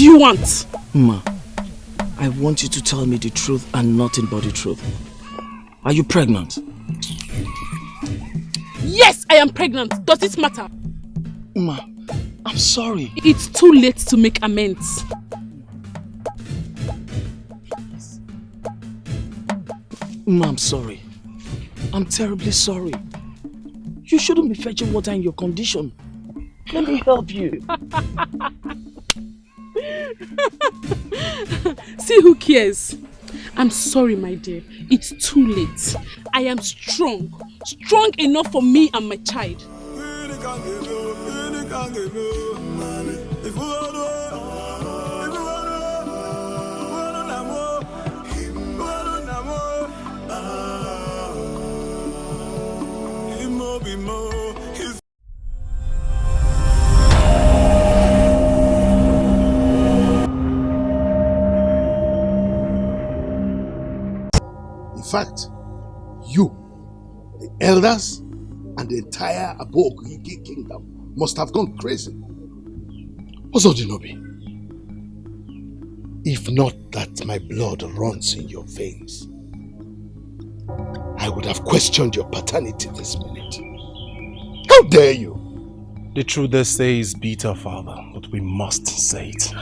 do you want? Ma, I want you to tell me the truth and nothing but the truth. Are you pregnant? Yes, I am pregnant. Does it matter? Ma, I'm sorry. It's too late to make amends. Ma, I'm sorry. I'm terribly sorry. You shouldn't be fetching water in your condition. Let me help you. See who cares. I'm sorry, my dear. It's too late. I am strong. Strong enough for me and my child. In fact, you, the elders, and the entire Abogigi kingdom must have gone crazy. Ozodinobi, if not that my blood runs in your veins, I would have questioned your paternity this minute. How dare you? The truth they say is bitter, Father, but we must say it.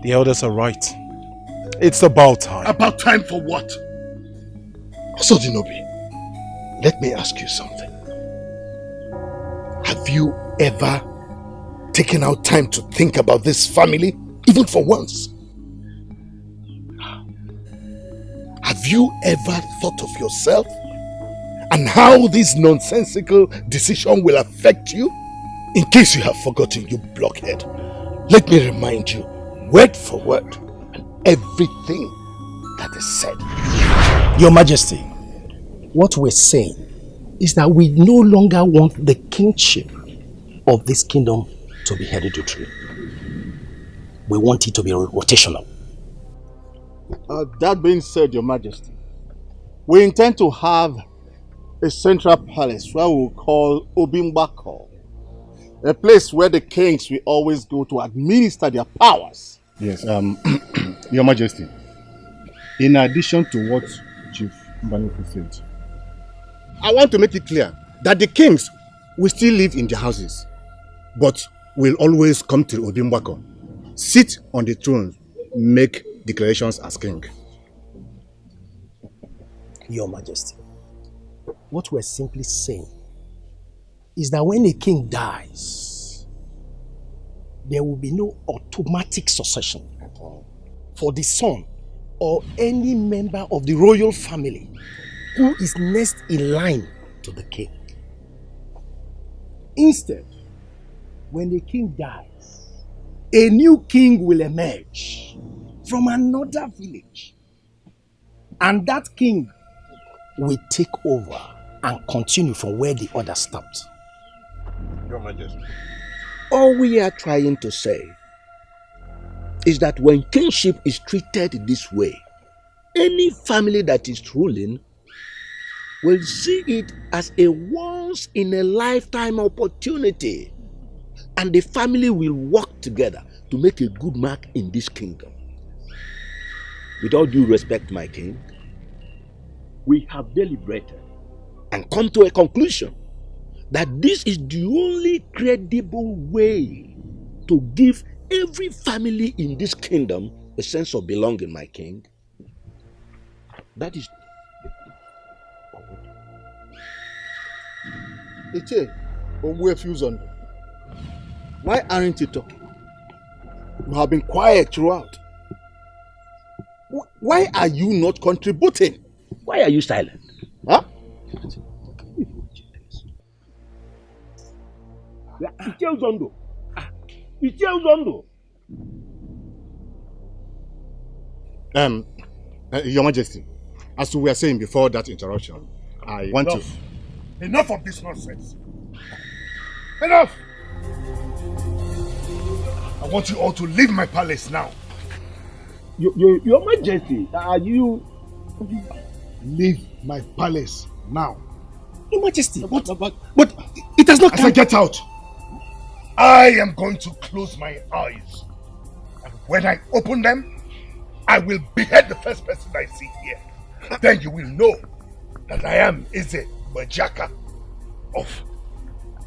The elders are right. It's about time. About time for what? Ozodinobi, let me ask you something. Have you ever taken out time to think about this family, even for once? Have you ever thought of yourself and how this nonsensical decision will affect you? In case you have forgotten, you blockhead, let me remind you, word for word, everything that is said. Your Majesty, what we're saying is that we no longer want the kingship of this kingdom to be hereditary. We want it to be rotational. That being said, Your Majesty, we intend to have a central palace where we'll call Obimbako, a place where the kings will always go to administer their powers. Yes, Your Majesty, in addition to what Chief Mbanoku said, I want to make it clear that the kings will still live in their houses, but will always come to Obimbako, sit on the throne, make declarations as king. Your Majesty, what we're simply saying is that when a king dies, there will be no automatic succession for the son or any member of the royal family who is next in line to the king. Instead, when the king dies, a new king will emerge from another village, and that king will take over and continue from where the other stopped. Your Majesty. All we are trying to say is that when kingship is treated this way, any family that is ruling will see it as a once-in-a-lifetime opportunity, and the family will work together to make a good mark in this kingdom. With all due respect, my king, we have deliberated and come to a conclusion that this is the only credible way to give every family in this kingdom a sense of belonging, my king. That is... Iche, Ogbuefiuzondo, why aren't you talking? You have been quiet throughout. Why are you not contributing? Why are you silent? Huh? Your Majesty, as we were saying before that interruption, I want to... Enough of this nonsense. Enough! I want you all to leave my palace now. Your Majesty, are you... Leave my palace now. Your Majesty, but it has not come... As I get out, I am going to close my eyes. And when I open them, I will behead the first person I see here. Then you will know that I am Eze Bajaka of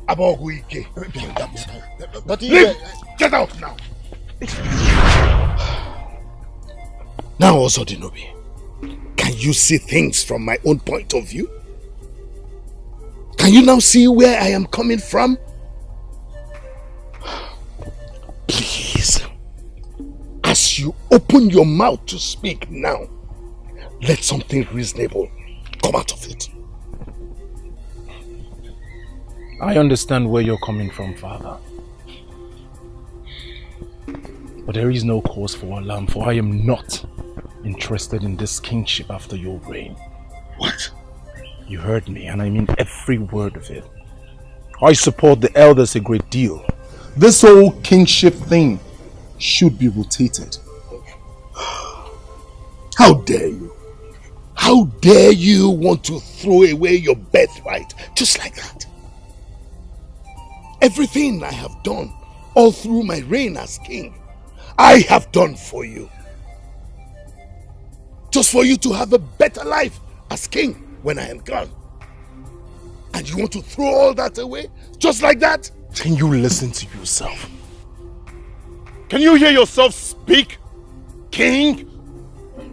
Aboguike. But Leave! Get out now! Now also, Dinobi, can you see things from my own point of view? Can you now see where I am coming from? Please, as you open your mouth to speak now, let something reasonable come out of it. I understand where you're coming from, Father. But there is no cause for alarm, for I am not interested in this kingship after your reign. What? You heard me, and I mean every word of it. I support the elders a great deal. This whole kingship thing should be rotated. How dare you? How dare you want to throw away your birthright just like that? Everything I have done all through my reign as king, I have done for you. Just for you to have a better life as king when I am gone. And you want to throw all that away just like that? Can you listen to yourself? Can you hear yourself speak, King?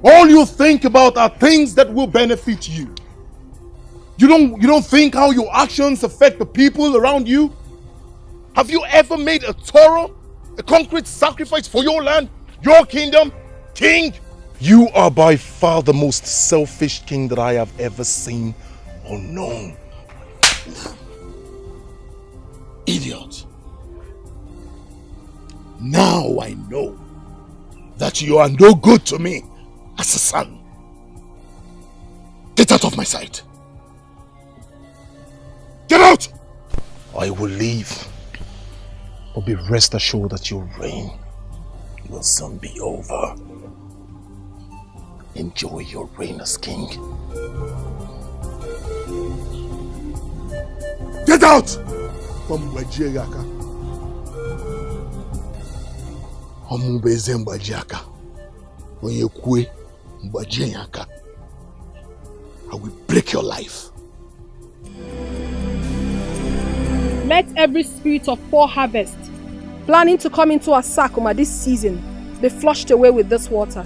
All you think about are things that will benefit you. You don't think how your actions affect the people around you? Have you ever made a concrete sacrifice for your land, your kingdom, King? You are by far the most selfish king that I have ever seen or known. Idiot. Now I know that you are no good to me as a son. Get out of my sight. Get out! I will leave. But be rest assured that your reign will soon be over. Enjoy your reign as king. Get out! From Bajiaka. Omubeze Mbajiaka. Onyekwe Mbajiaka. I will break your life. Let every spirit of poor harvest planning to come into Asakuma this season be flushed away with this water.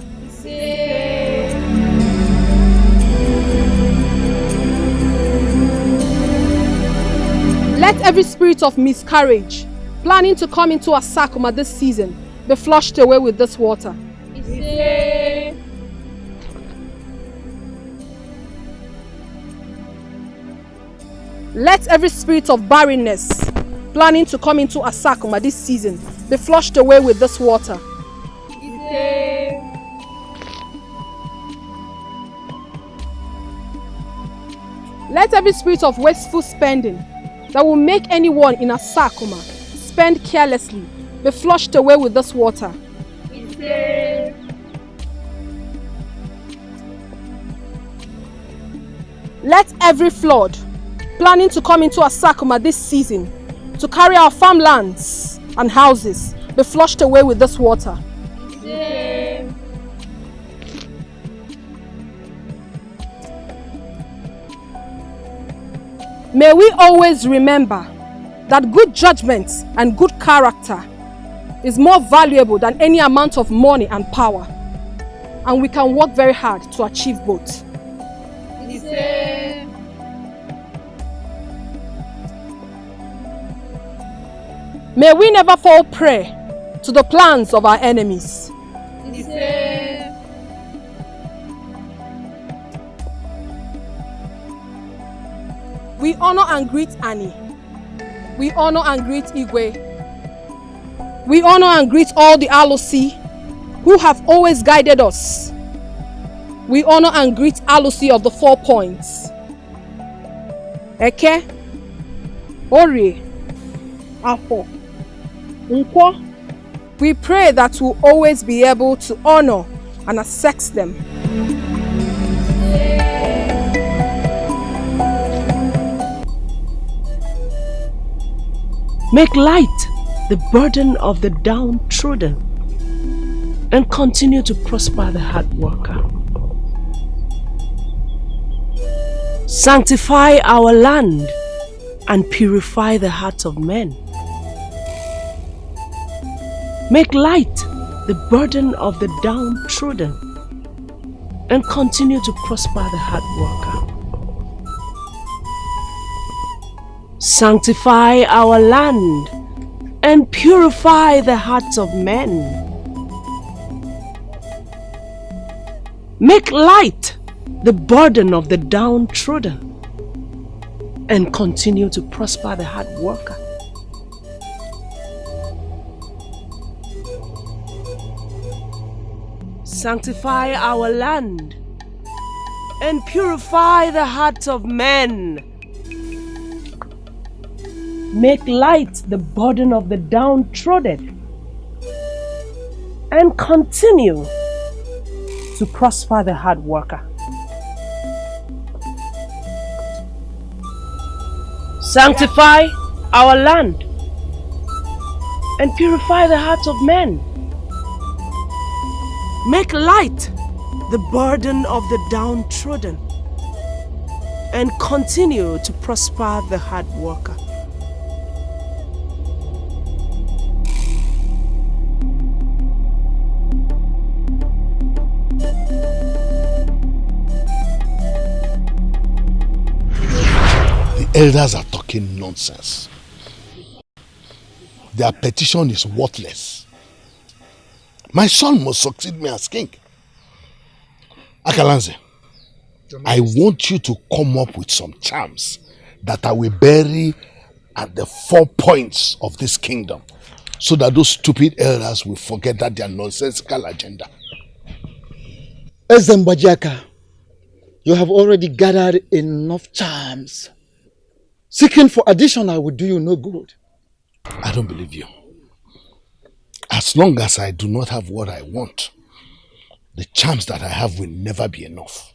Let every spirit of miscarriage planning to come into Asakuma this season be flushed away with this water. Let every spirit of barrenness planning to come into Asakuma this season be flushed away with this water. Let every spirit of wasteful spending that will make anyone in Asakuma spend carelessly be flushed away with this water. Let every flood planning to come into Asakuma this season to carry our farmlands and houses be flushed away with this water. May we always remember that good judgment and good character is more valuable than any amount of money and power, and we can work very hard to achieve both. May we never fall prey to the plans of our enemies. We honor and greet Annie. We honor and greet Igwe. We honor and greet all the Alosi who have always guided us. We honor and greet Alosi of the 4 points. Eke, Orie, Afo, Nkwo. We pray that we'll always be able to honor and accept them. Make light the burden of the downtrodden and continue to prosper the hard worker. Sanctify our land and purify the hearts of men. Make light the burden of the downtrodden and continue to prosper the hard worker. Sanctify our land and purify the hearts of men. Make light the burden of the downtrodden and continue to prosper the hard worker. Sanctify our land and purify the hearts of men. Make light the burden of the downtrodden and continue to prosper the hard worker. Sanctify our land and purify the hearts of men. Make light the burden of the downtrodden and continue to prosper the hard worker. The elders are talking nonsense. Their petition is worthless. My son must succeed me as king. Akalanze, I want you to come up with some charms that I will bury at the 4 points of this kingdom so that those stupid elders will forget that their nonsensical agenda. Ezembajaka, you have already gathered enough charms. Seeking for additional will do you no good. I don't believe you. As long as I do not have what I want, the charms that I have will never be enough.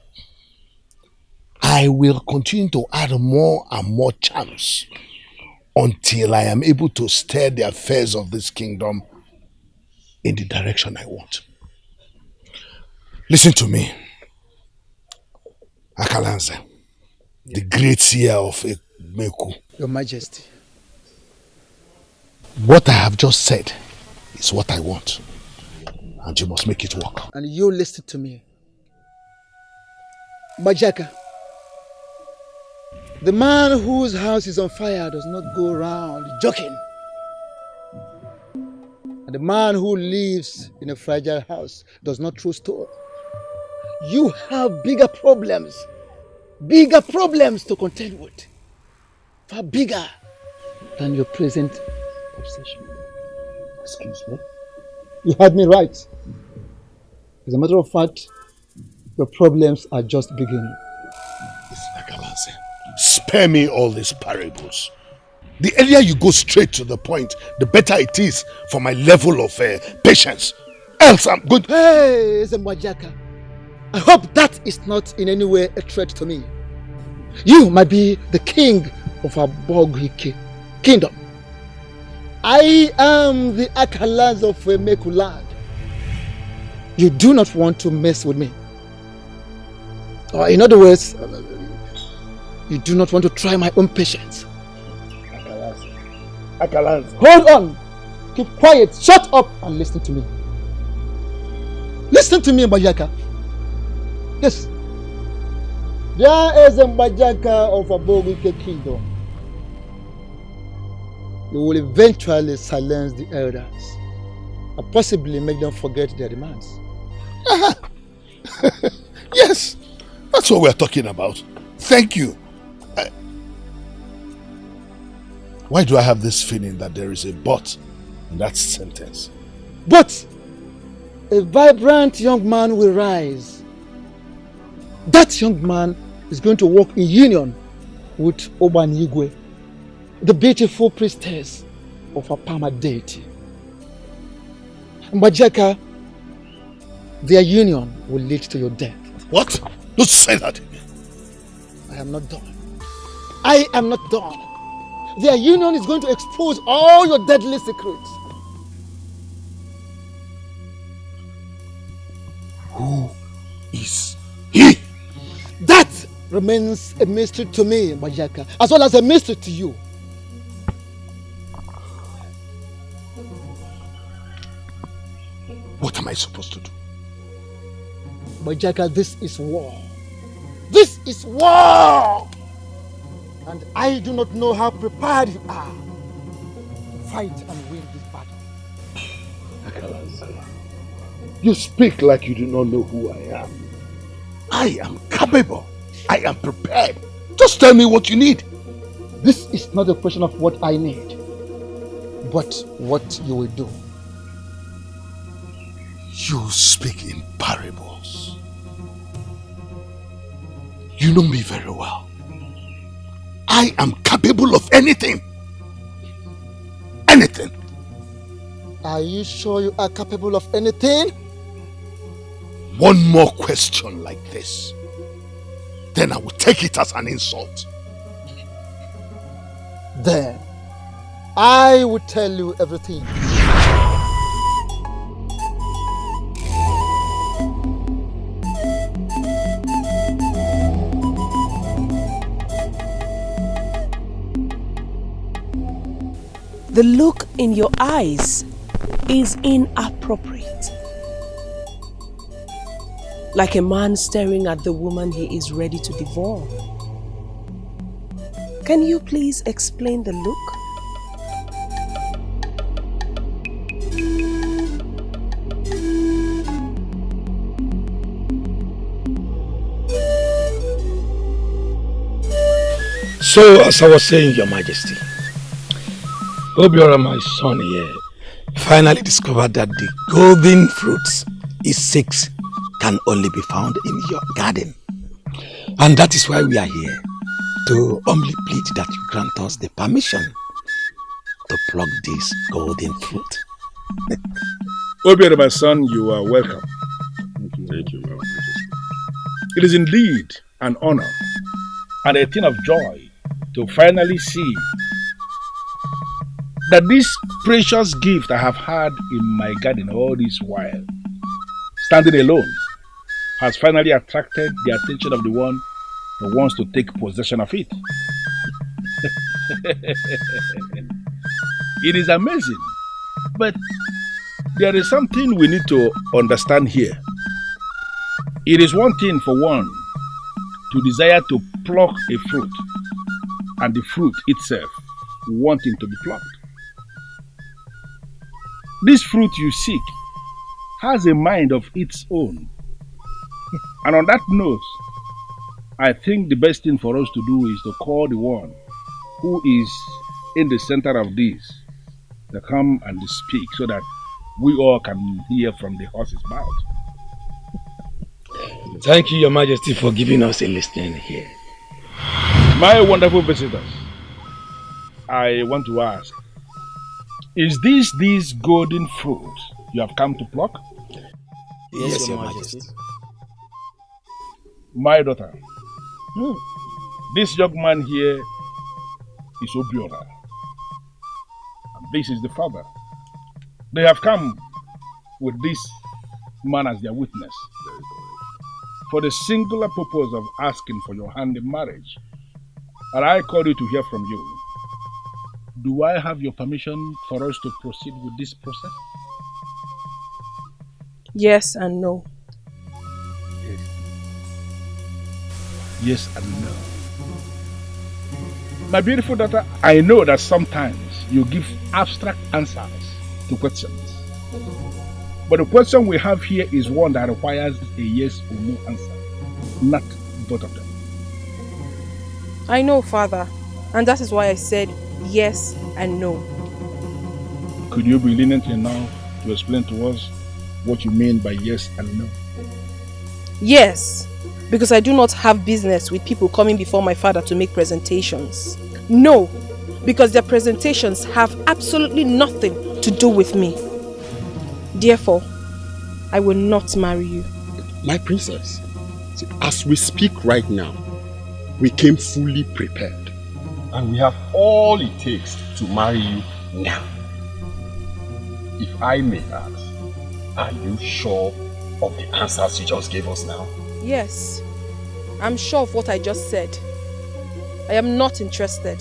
I will continue to add more and more charms until I am able to steer the affairs of this kingdom in the direction I want. Listen to me, Akalanze, the great seer of Meku. Your Majesty. What I have just said is what I want, and you must make it work. And you listen to me. Bajaka, the man whose house is on fire does not go around joking. And the man who lives in a fragile house does not throw stone. You have bigger problems to contend with. Far bigger than your present obsession. Excuse me? You heard me right. As a matter of fact, your problems are just beginning. Spare me all these parables. The earlier you go straight to the point, the better it is for my level of patience. Else I'm going to... Hey, Zembajaka. I hope that is not in any way a threat to me. You might be the king of our Bogike kingdom. I am the Akalanze of Meku land. You do not want to mess with me. Or in other words, you do not want to try my own patience. Akalanze. Hold on. Keep quiet. Shut up and listen to me. Listen to me, Mbajaka. Yes. There is a Mbajaka of a Bogike kingdom. You will eventually silence the elders and possibly make them forget their demands. Yes, that's what we're talking about. Thank you. Why do I have this feeling that there is a but in that sentence? But a vibrant young man will rise. That young man is going to work in union with Obanigwe, the beautiful priestess of our Pama deity. Mbajaka, their union will lead to your death. What? Don't say that again. I am not done. I am not done. Their union is going to expose all your deadly secrets. Who is he? That remains a mystery to me, Majaka, as well as a mystery to you. What am I supposed to do? Majaka, this is war. This is war! And I do not know how prepared you are to fight and win this battle. You speak like you do not know who I am. I am capable. I am prepared. Just tell me what you need. This is not a question of what I need, but what you will do. You speak in parables. You know me very well. I am capable of anything. Anything. Are you sure you are capable of anything? One more question like this, then I will take it as an insult. Then I will tell you everything. The look in your eyes is inappropriate. Like a man staring at the woman he is ready to devour. Can you please explain the look? So, as I was saying, Your Majesty, Obiora, my son here, finally discovered that the golden fruits he seeks can only be found in your garden. And that is why we are here, to humbly plead that you grant us the permission to pluck this golden fruit. Obiora, my son, you are welcome. Thank you, Your Majesty. It is indeed an honor and a thing of joy to finally see that this precious gift I have had in my garden all this while, standing alone, has finally attracted the attention of the one who wants to take possession of it. It is amazing, but there is something we need to understand here. It is one thing for one to desire to pluck a fruit, and the fruit itself wanting to be plucked. This fruit you seek has a mind of its own. And on that note, I think the best thing for us to do is to call the one who is in the center of this to come and speak so that we all can hear from the horse's mouth. Thank you, Your Majesty, for giving us a listening here. My wonderful visitors, I want to ask, is this golden fruit you have come to pluck? Yes, Your Majesty. My daughter, this young man here is Obiora, and this is the father. They have come with this man as their witness for the singular purpose of asking for your hand in marriage. And I call you to hear from you. Do I have your permission for us to proceed with this process? Yes and no. Yes and no. My beautiful daughter, I know that sometimes you give abstract answers to questions. But the question we have here is one that requires a yes or no answer, not both of them. I know, Father, and that is why I said yes and no. Could you be lenient enough to explain to us what you mean by yes and no? Yes, because I do not have business with people coming before my father to make presentations. No, because their presentations have absolutely nothing to do with me. Therefore, I will not marry you. My princess, as we speak right now, we came fully prepared. And we have all it takes to marry you now. If I may ask, are you sure of the answers you just gave us now? Yes, I'm sure of what I just said. I am not interested.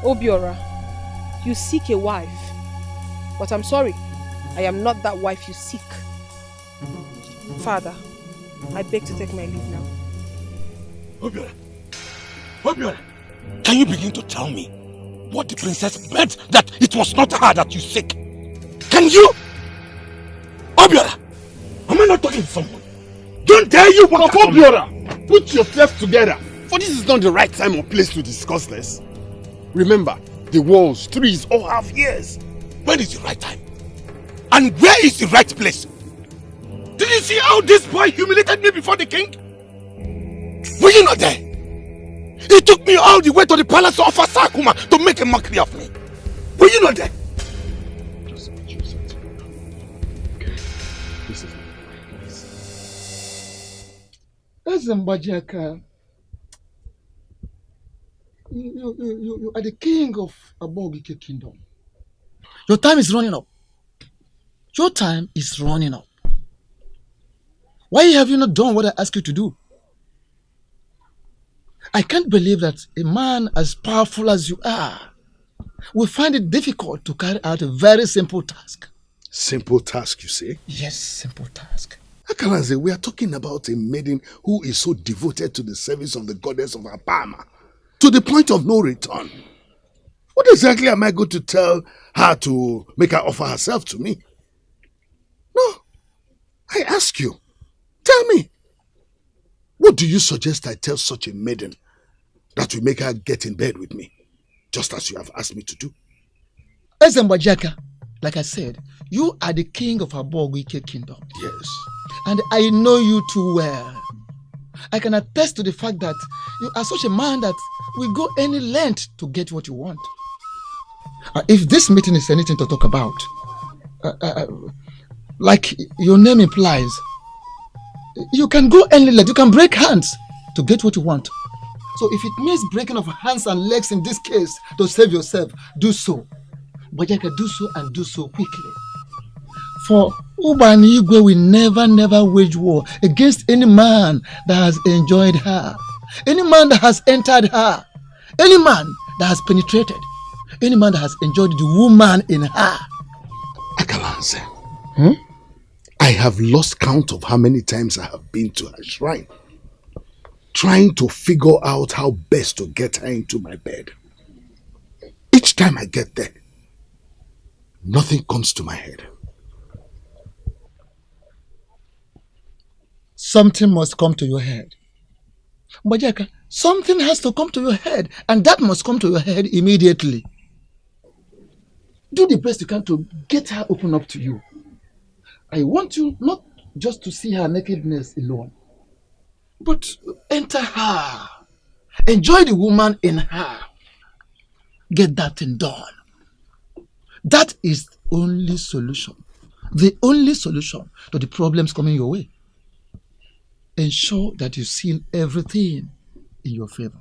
Obiora, you seek a wife. But I'm sorry, I am not that wife you seek. Father, I beg to take my leave now. Obiora! Obiora! Can you begin to tell me what the princess meant that it was not her that you seek? Can you? Obiora! Am I not talking to someone? Don't dare you walk Papa Obiora! Put yourself together! For this is not the right time or place to discuss this. Remember, the walls, trees all have ears. When is the right time? And where is the right place? Did you see how this boy humiliated me before the king? Were you not there? He took me all the way to the palace of Asakuma to make a mockery of me. Were you not there? Just put yourself together. Okay. This is my place. Ezembajaka, you are the king of Abogike kingdom. Your time is running up. Your time is running up. Why have you not done what I asked you to do? I can't believe that a man as powerful as you are will find it difficult to carry out a very simple task. Simple task, you say? Yes, simple task. Akalanze, we are talking about a maiden who is so devoted to the service of the goddess of Apama, to the point of no return. What exactly am I going to tell her to make her offer herself to me? No. I ask you, tell me, what do you suggest I tell such a maiden that will make her get in bed with me, just as you have asked me to do? Ezembajaka, like I said, you are the king of Abogike kingdom. Yes. And I know you too well. I can attest to the fact that you are such a man that will go any length to get what you want. If this meeting is anything to talk about, like your name implies, you can go any length, you can break hands to get what you want. So if it means breaking of hands and legs in this case to save yourself, do so. But you can do so and do so quickly. For Uba and Igwe will never wage war against any man that has enjoyed her, any man that has entered her, any man that has penetrated, any man that has enjoyed the woman in her. Akalanze, I have lost count of how many times I have been to her shrine, trying to figure out how best to get her into my bed. Each time I get there, nothing comes to my head. Something must come to your head. Bajaka, something has to come to your head, and that must come to your head immediately. Do the best you can to get her open up to you. I want you not just to see her nakedness alone, but enter her. Enjoy the woman in her. Get that thing done. That is the only solution. The only solution to the problems coming your way. Ensure that you seal everything in your favor.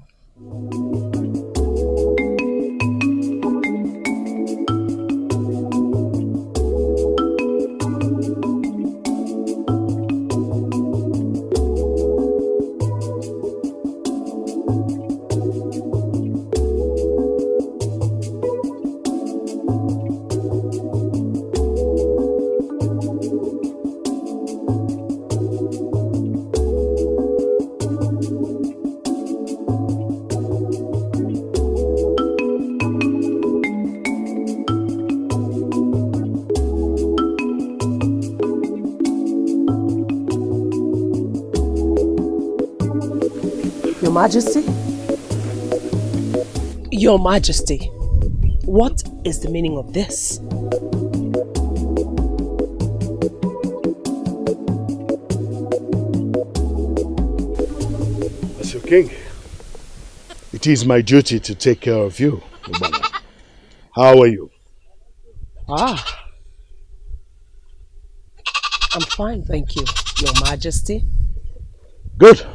Your Majesty? Your Majesty, what is the meaning of this? As your king, it is my duty to take care of you, Ubana. How are you? I'm fine, thank you, Your Majesty. Good.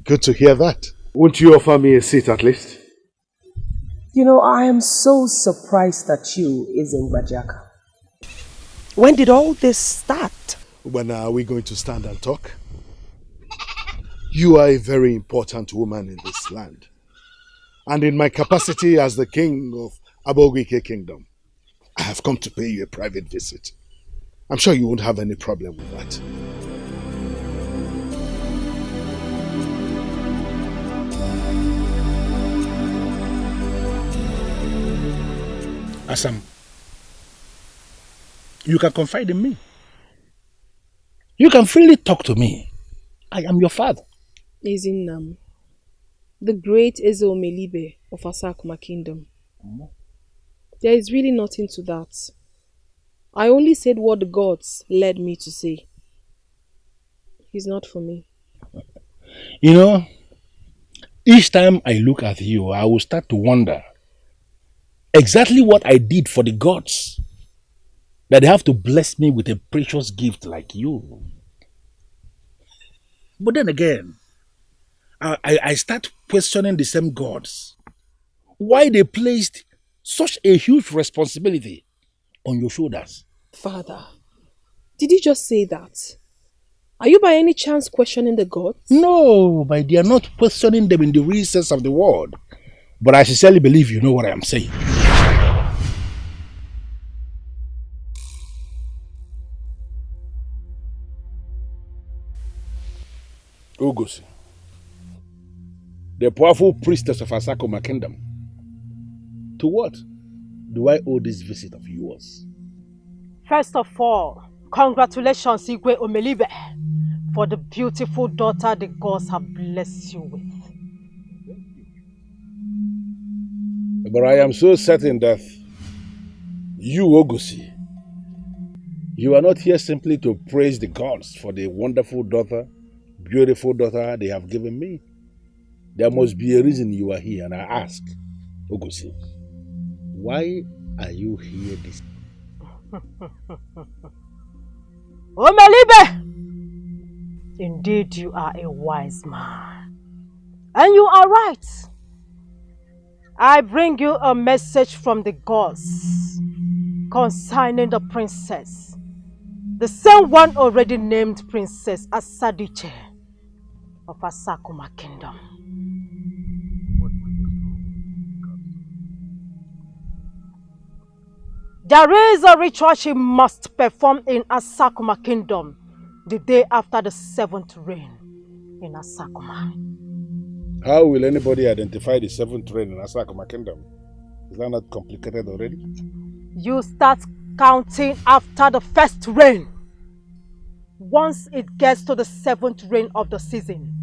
Good to hear that. Won't you offer me a seat at least? You know, I am so surprised at you, Bajaka. When did all this start? When are we going to stand and talk? You are a very important woman in this land. And in my capacity as the king of Abogike Kingdom, I have come to pay you a private visit. I'm sure you won't have any problem with that. Asam, you can confide in me. You can freely talk to me. I am your father. Ezinam, the great Ezomelibe of Asakuma Kingdom. There is really nothing to that. I only said what the gods led me to say. He's not for me. You know, each time I look at you, I will start to wonder exactly what I did for the gods that they have to bless me with a precious gift like you. But then again, I start questioning the same gods. Why they placed such a huge responsibility on your shoulders. Father, did you just say that? Are you by any chance questioning the gods? No, my dear, not questioning them in the real sense of the word. But I sincerely believe you know what I am saying. Ugezu, the powerful priestess of Asakuma Kingdom. To what do I owe this visit of yours? First of all, congratulations, Igwe Omelibe, for the beautiful daughter the gods have blessed you with. But I am so certain that you, Ugezu, you are not here simply to praise the gods for the wonderful daughter, beautiful daughter they have given me. There must be a reason you are here, and I ask, Ugezu, why are you here this? Omelibe! Indeed, you are a wise man. And you are right. I bring you a message from the gods concerning the princess. The same one already named Princess Asadiche of Asakuma Kingdom. There is a ritual she must perform in Asakuma Kingdom the day after the 7th reign in Asakuma. How will anybody identify the 7th reign in Asakuma Kingdom? Is that not complicated already? You start counting after the 1st reign. Once it gets to the 7th reign of the season,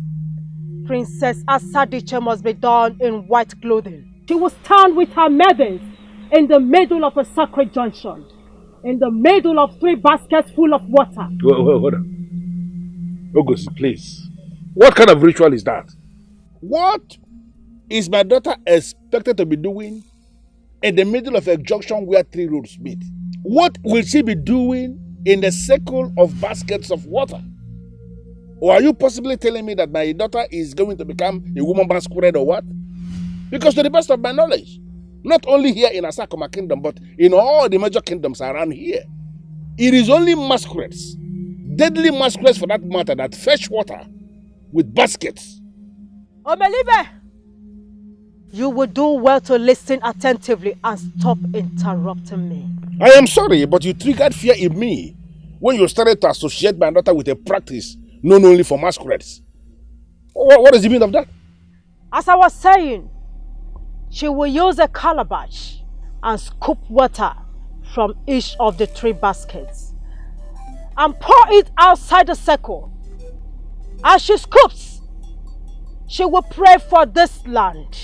Princess Asadiche must be donned in white clothing. She will stand with her maidens in the middle of a sacred junction, in the middle of 3 baskets full of water. Hold on. Ugezu, please. What kind of ritual is that? What is my daughter expected to be doing in the middle of a junction where 3 roads meet? What will she be doing in the circle of baskets of water? Or are you possibly telling me that my daughter is going to become a woman masquerade or what? Because to the best of my knowledge, not only here in Asakuma Kingdom, but in all the major kingdoms around here, it is only masquerades, deadly masquerades for that matter, that fetch water with baskets. Omelibe, you will do well to listen attentively and stop interrupting me. I am sorry, but you triggered fear in me when you started to associate my daughter with a practice known only for masquerades. What is the meaning of that? As I was saying, she will use a calabash and scoop water from each of the 3 baskets and pour it outside the circle. As she scoops, she will pray for this land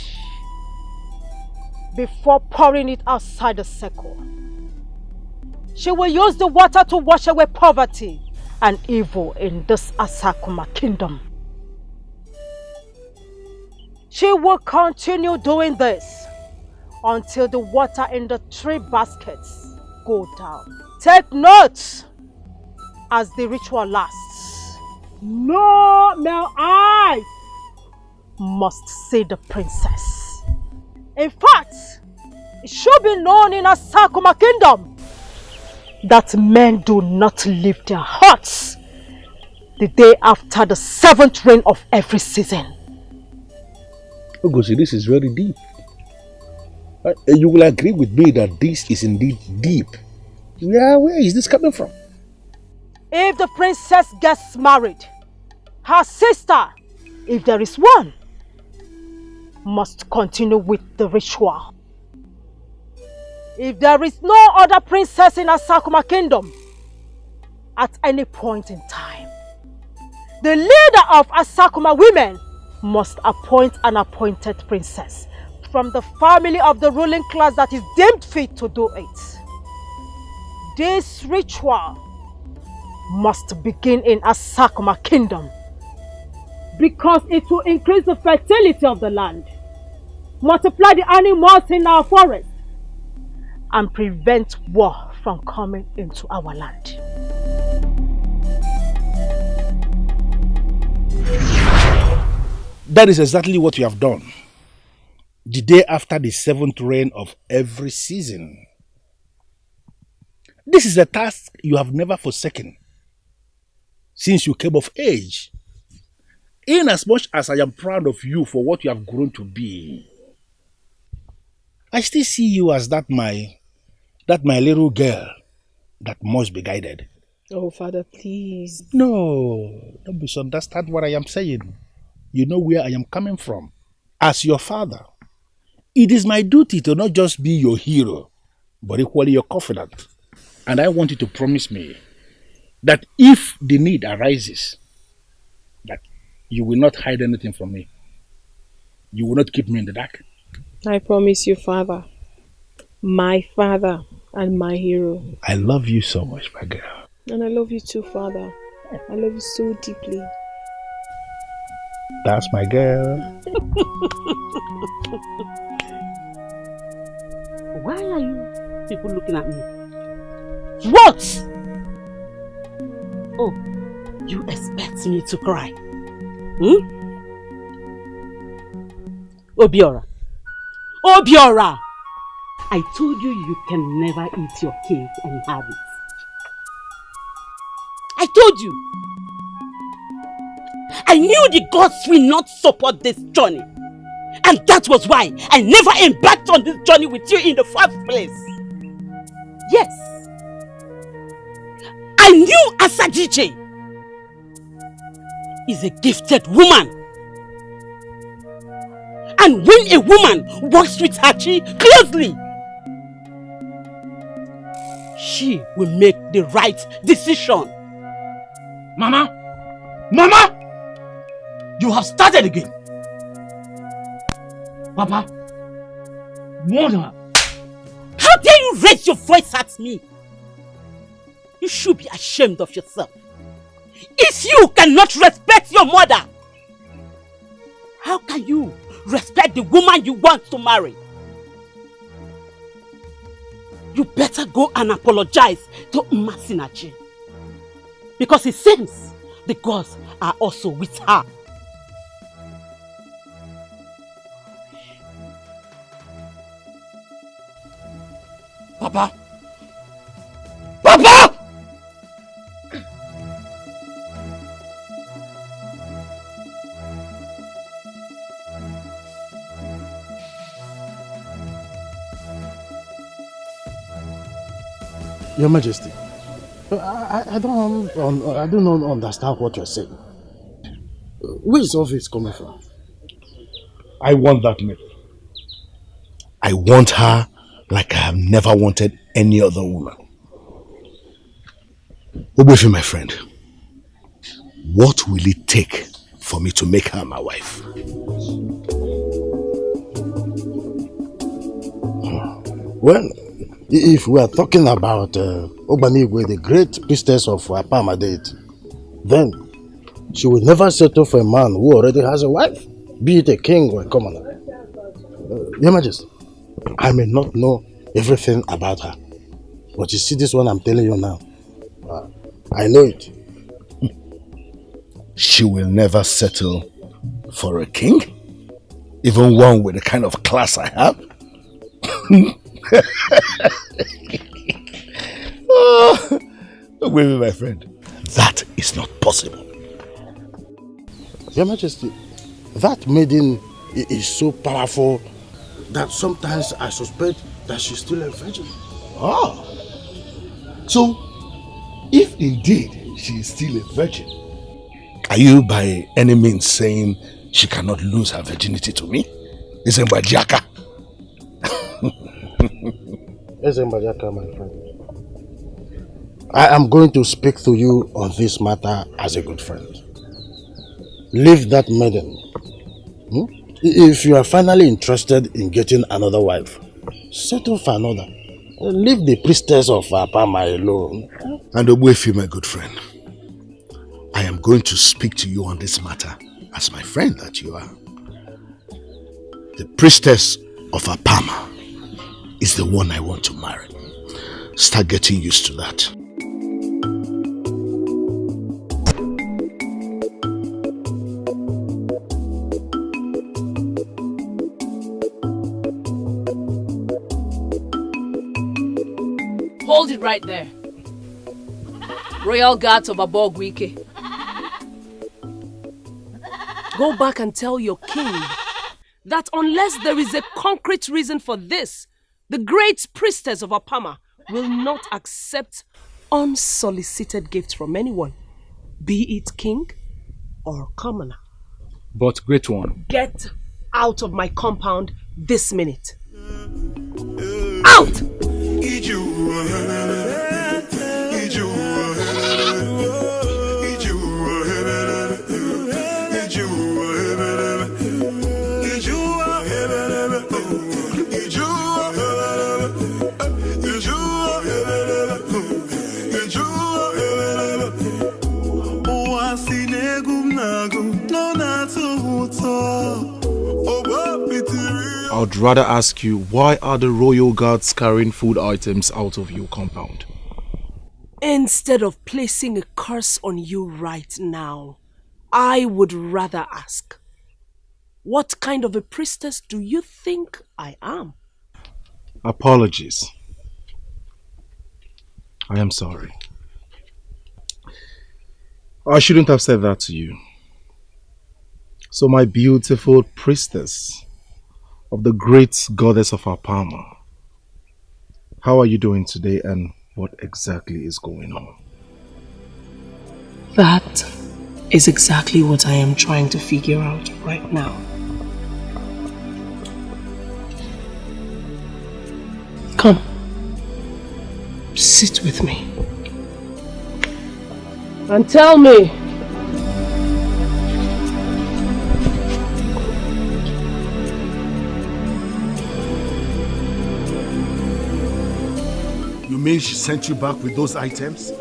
before pouring it outside the circle. She will use the water to wash away poverty and evil in this Asakuma Kingdom. She will continue doing this until the water in the 3 baskets go down. Take note as the ritual lasts. No male eyes must see the princess. In fact, it should be known in Asakuma kingdom that men do not leave their huts the day after the 7th rain of every season. Ugezu, this is very deep. You will agree with me that this is indeed deep. Where is this coming from? If the princess gets married, her sister, if there is one, must continue with the ritual. If there is no other princess in Asakuma kingdom, at any point in time, the leader of Asakuma women must appoint an appointed princess from the family of the ruling class that is deemed fit to do it. This ritual must begin in Asakuma kingdom because it will increase the fertility of the land, multiply the animals in our forest, and prevent war from coming into our land. That is exactly what you have done. The day after the 7th rain of every season. This is a task you have never forsaken since you came of age. Inasmuch as I am proud of you for what you have grown to be, I still see you as that my little girl that must be guided. Oh, Father, please. No, don't misunderstand what I am saying. You know where I am coming from. As your father, it is my duty to not just be your hero, but equally your confidant. And I want you to promise me that if the need arises, that you will not hide anything from me. You will not keep me in the dark. I promise you, Father. My father and my hero. I love you so much, my girl. And I love you too, Father. I love you so deeply. That's my girl. Why are you people looking at me? What? Oh, you expect me to cry? Obiora. Obiora! I told you you can never eat your cake and have it. I told you. I knew the gods will not support this journey. And that was why I never embarked on this journey with you in the first place. Yes. I knew Asadije is a gifted woman. And when a woman works with her chi closely, she will make the right decision. Mama! Mama! You have started again. Papa, warn her. How dare you raise your voice at me? You should be ashamed of yourself. If you cannot respect your mother, how can you respect the woman you want to marry? You better go and apologize to Masinachi. Because it seems the gods are also with her. Papa! Papa! Your Majesty, I don't understand what you're saying. Where is all this coming from? I want that maid. I want her like I have never wanted any other woman. Obefi, my friend, what will it take for me to make her my wife? Well, if we are talking about Obanigwe, the great priestess of Apamadate, then she will never settle for a man who already has a wife, be it a king or a commoner. Your Majesty, I may not know everything about her, but you see this one I'm telling you now, I know it. She will never settle for a king? Even one with the kind of class I have. Oh, wait, my friend. That is not possible. Your Majesty, that maiden is so powerful that sometimes I suspect that she's still a virgin. Ah. So, if indeed she is still a virgin, are you by any means saying she cannot lose her virginity to me? Isn't Bajaka? Isn't Bajaka, my friend? I am going to speak to you on this matter as a good friend. Leave that maiden. If you are finally interested in getting another wife, settle for another. Leave the priestess of Apama alone. And Ogbuefi, my good friend, I am going to speak to you on this matter as my friend that you are. The priestess of Apama is the one I want to marry. Start getting used to that. Hold it right there. Royal guards of Abogwike. Go back and tell your king that unless there is a concrete reason for this, the great priestess of Apama will not accept unsolicited gifts from anyone, be it king or commoner. But great one. Get out of my compound this minute. Out! I would rather ask you, why are the royal guards carrying food items out of your compound? Instead of placing a curse on you right now, I would rather ask, what kind of a priestess do you think I am? Apologies. I am sorry. I shouldn't have said that to you. So my beautiful priestess of the great goddess of Apama, how are you doing today and what exactly is going on? That is exactly what I am trying to figure out right now. Come, sit with me. And tell me, You mean she sent you back with those items?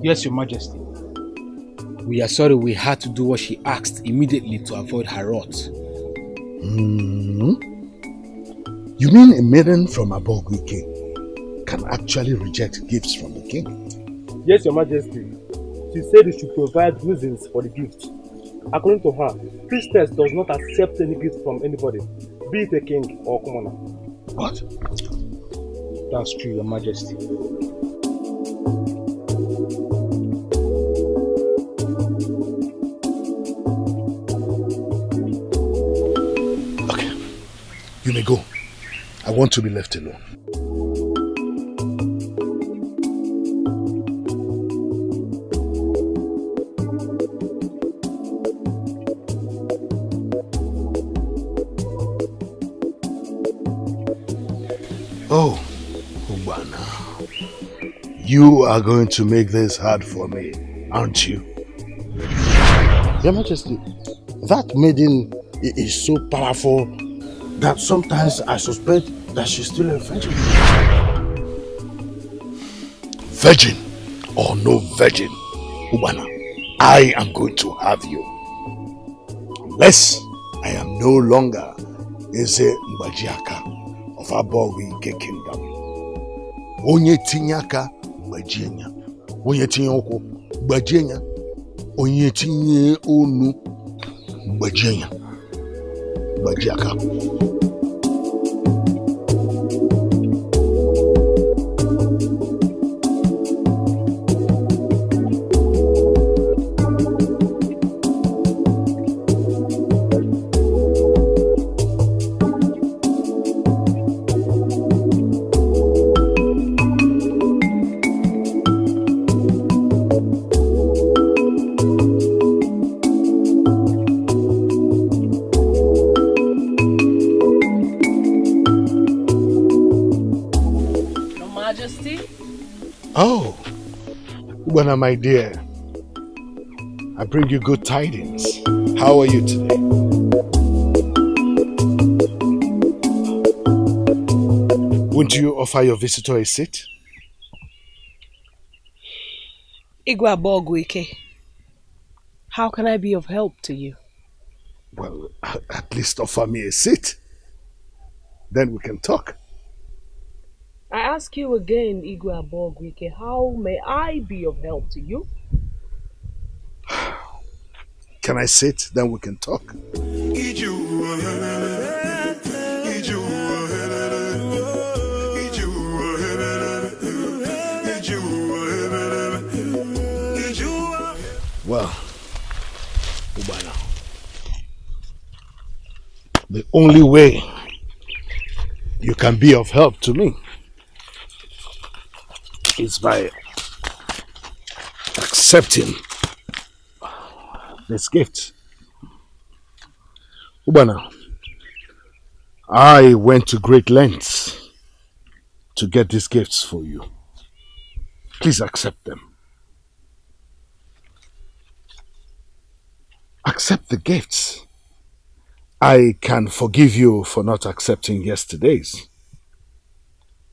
Yes, Your Majesty. We are sorry we had to do what she asked immediately to avoid her wrath. You mean a maiden from Abogwike can actually reject gifts from the king? Yes, Your Majesty. She said you should provide reasons for the gift. According to her, priestess does not accept any gift from anybody, be it a king or commoner. What? That's true, Your Majesty. Okay, you may go. I want to be left alone. Oh, Ubana, you are going to make this hard for me, aren't you? Your Majesty, that maiden is so powerful that sometimes I suspect that she's still a virgin. Virgin or no virgin, Ubana, I am going to have you. Unless I am no longer Eze Mbajiaka of Abogwike Kingdom. Onye tinyaka Mbajenya. Onye tinyoko Mbajenya. Onye tinye onu Mbajenya. Bajiaka. Oh, Ubana, my dear, I bring you good tidings. How are you today? Won't you offer your visitor a seat? Igwe Abogwike, how can I be of help to you? Well, at least offer me a seat. Then we can talk. I ask you again, Igwe Abogwike, how may I be of help to you? Can I sit? Then we can talk. Well, Ubana, the only way you can be of help to me is by accepting this gift. Ubana, I went to great lengths to get these gifts for you. Please accept them. Accept the gifts. I can forgive you for not accepting yesterday's,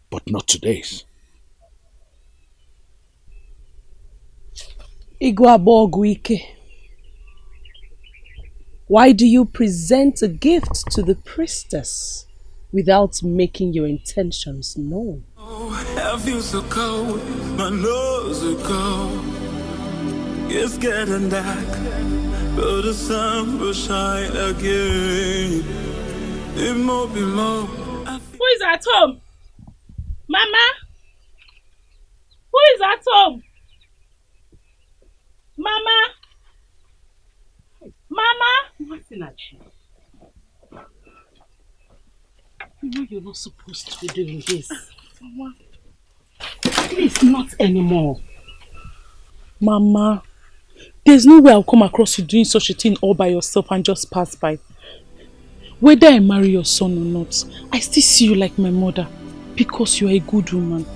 but not today's. Igwe Abogwike, why do you present a gift to the priestess without making your intentions known? I feel so cold, my nose is cold. It's getting dark, but the sun will shine again. It might be more. Who is at home? Mama? Who is at home? Mama? Mama? Nothing at you. You know you're not supposed to be doing this. Mama. Please, not anymore. Mama, there's no way I'll come across you doing such a thing all by yourself and just pass by. Whether I marry your son or not, I still see you like my mother because you are a good woman.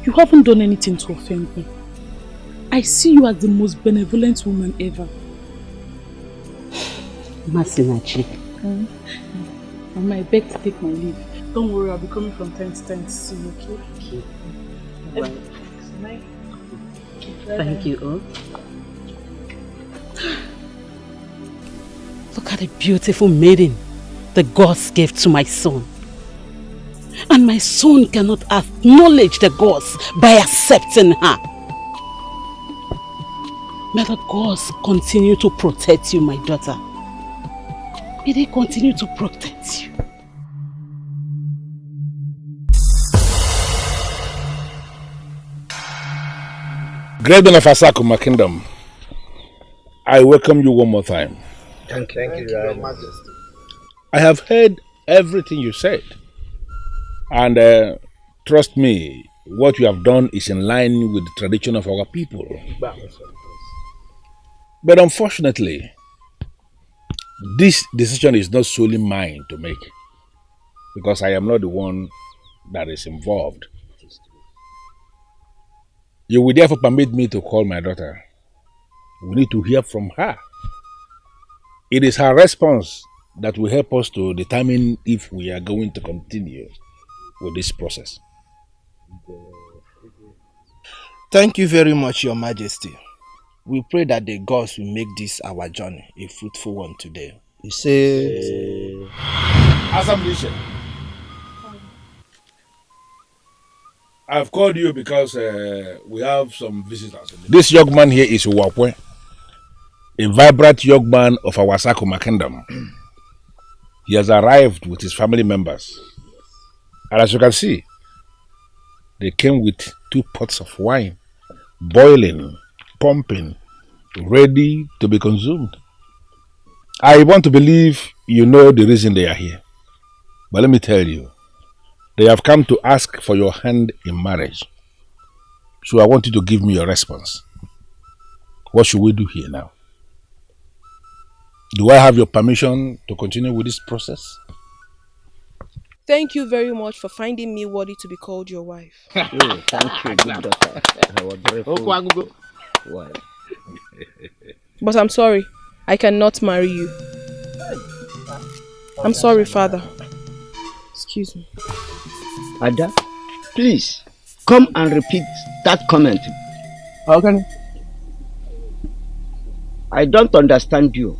You haven't done anything to offend me. I see you as the most benevolent woman ever. Masinachi. I might beg to take my leave. Don't worry, I'll be coming from time to time to see you, okay? Right. Thank you, oh. Look at the beautiful maiden the gods gave to my son. And my son cannot acknowledge the gods by accepting her. May the gods continue to protect you, my daughter. May they continue to protect you. Great of Asakuma Kingdom, I welcome you one more time. Thank you, Your Majesty. I have heard everything you said. And trust me, what you have done is in line with the tradition of our people. But unfortunately, this decision is not solely mine to make, because I am not the one that is involved. You will therefore permit me to call my daughter. We need to hear from her. It is her response that will help us to determine if we are going to continue with this process. Thank you very much, Your Majesty. We pray that the gods will make this our journey a fruitful one today. You say... Assemblation. I've called you because we have some visitors. This young man here is Uwakwe, a vibrant young man of our Sakuma Kingdom. he has arrived with his family members. And as you can see, they came with 2 pots of wine, boiling, pumping, ready to be consumed. I want to believe you know the reason they are here. But let me tell you, they have come to ask for your hand in marriage. So I want you to give me your response. What should we do here now? Do I have your permission to continue with this process? Thank you very much for finding me worthy to be called your wife. Thank you, good daughter. Our grateful wife. But I'm sorry, I cannot marry you. I'm sorry, Father. Excuse me. Ada, please, come and repeat that comment. Okay. I don't understand you.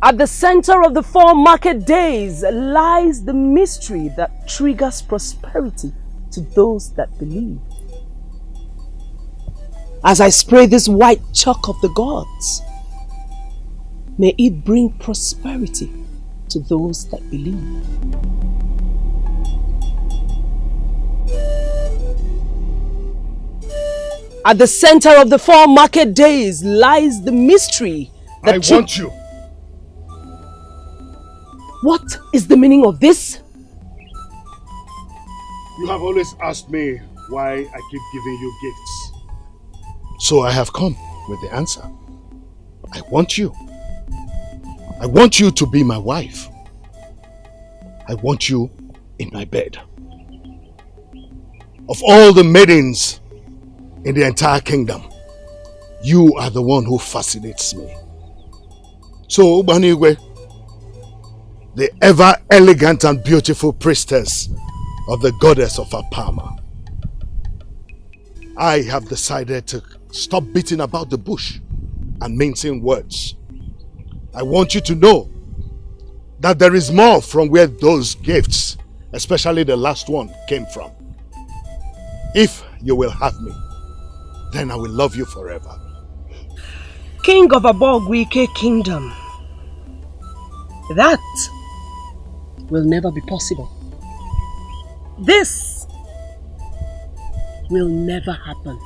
At the center of the 4 market days lies the mystery that triggers prosperity to those that believe. As I spray this white chalk of the gods, may it bring prosperity to those that believe. At the center of the 4 market days lies the mystery that I want you. What is the meaning of this? You have always asked me why I keep giving you gifts. So I have come with the answer. I want you. I want you to be my wife. I want you in my bed. Of all the maidens in the entire kingdom, you are the one who fascinates me. So, Ubanigwe, the ever elegant and beautiful priestess of the goddess of Apama, I have decided to stop beating about the bush and mincing words. I want you to know that there is more from where those gifts, especially the last one, came from. If you will have me, then I will love you forever. King of Abogwike Kingdom. That will never be possible. This will never happen.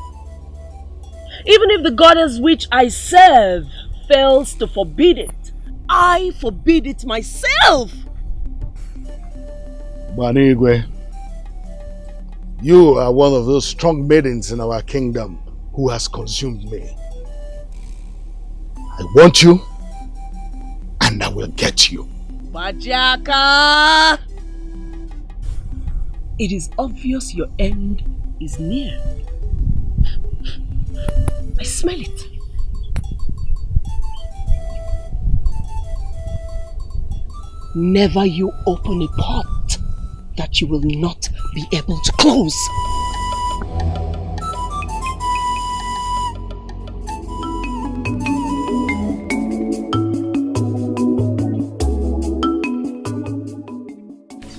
Even if the goddess which I serve fails to forbid it, I forbid it myself. Banigwe, you are one of those strong maidens in our kingdom who has consumed me. I want you, and I will get you. Bajaka! It is obvious your end is near. I smell it. Never you open a pot that you will not be able to close.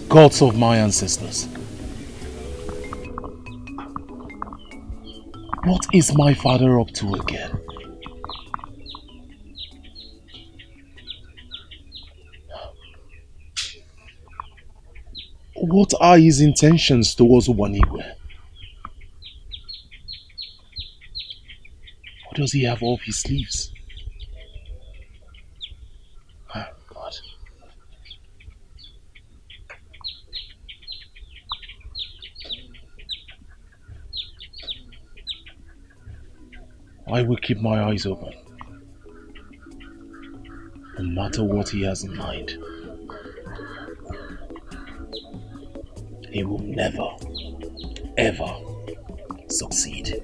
Gods of my ancestors, what is my father up to again? What are his intentions towards Ubanigwe? What does he have off his sleeves? Oh, God. I will keep my eyes open, no matter what he has in mind. He will never, ever succeed.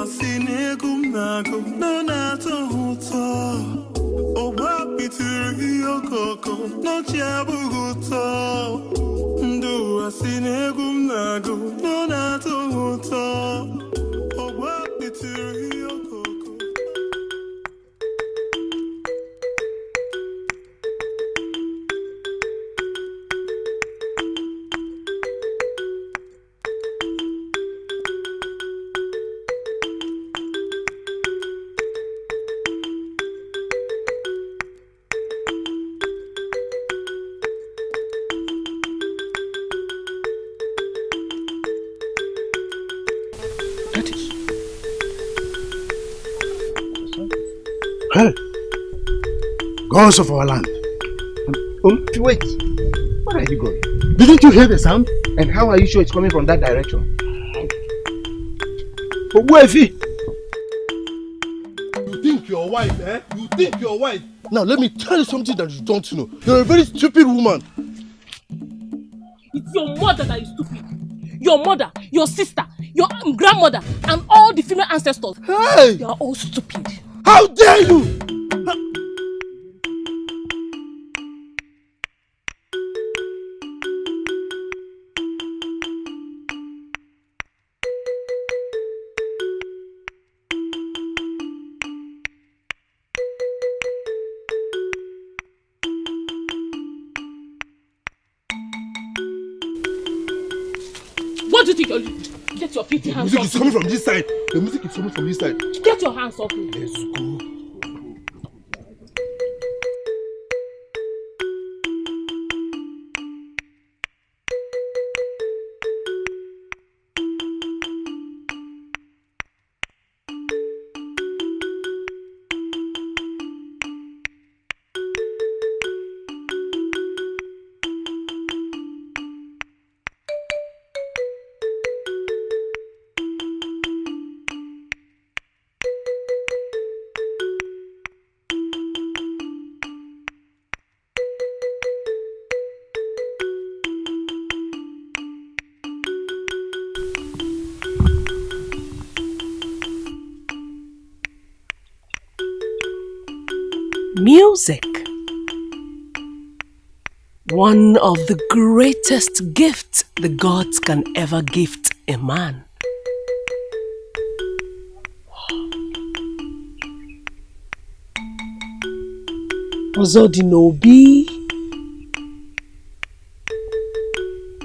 asinegum nago no nato huto. Oba pitiri yokoko no chiabuguto. Ndu asinegum nago no nato huto. Oba pitiri yokoko. Hey, gods of our land. Wait, where are you going? Didn't you hear the sound? And how are you sure it's coming from that direction? But where is he? You think your wife, eh? You think your wife? Now let me tell you something that you don't know. You're a very stupid woman. It's your mother that is stupid. Your mother, your sister, your grandmother, and all the female ancestors. Hey! You are all stupid. How dare you! What do you think you're doing? Get your filthy hands off. The music is coming from this side. The music is coming from this side. Get your hands off me. Let's go. Music. One of the greatest gifts the gods can ever gift a man. Ozodinobi,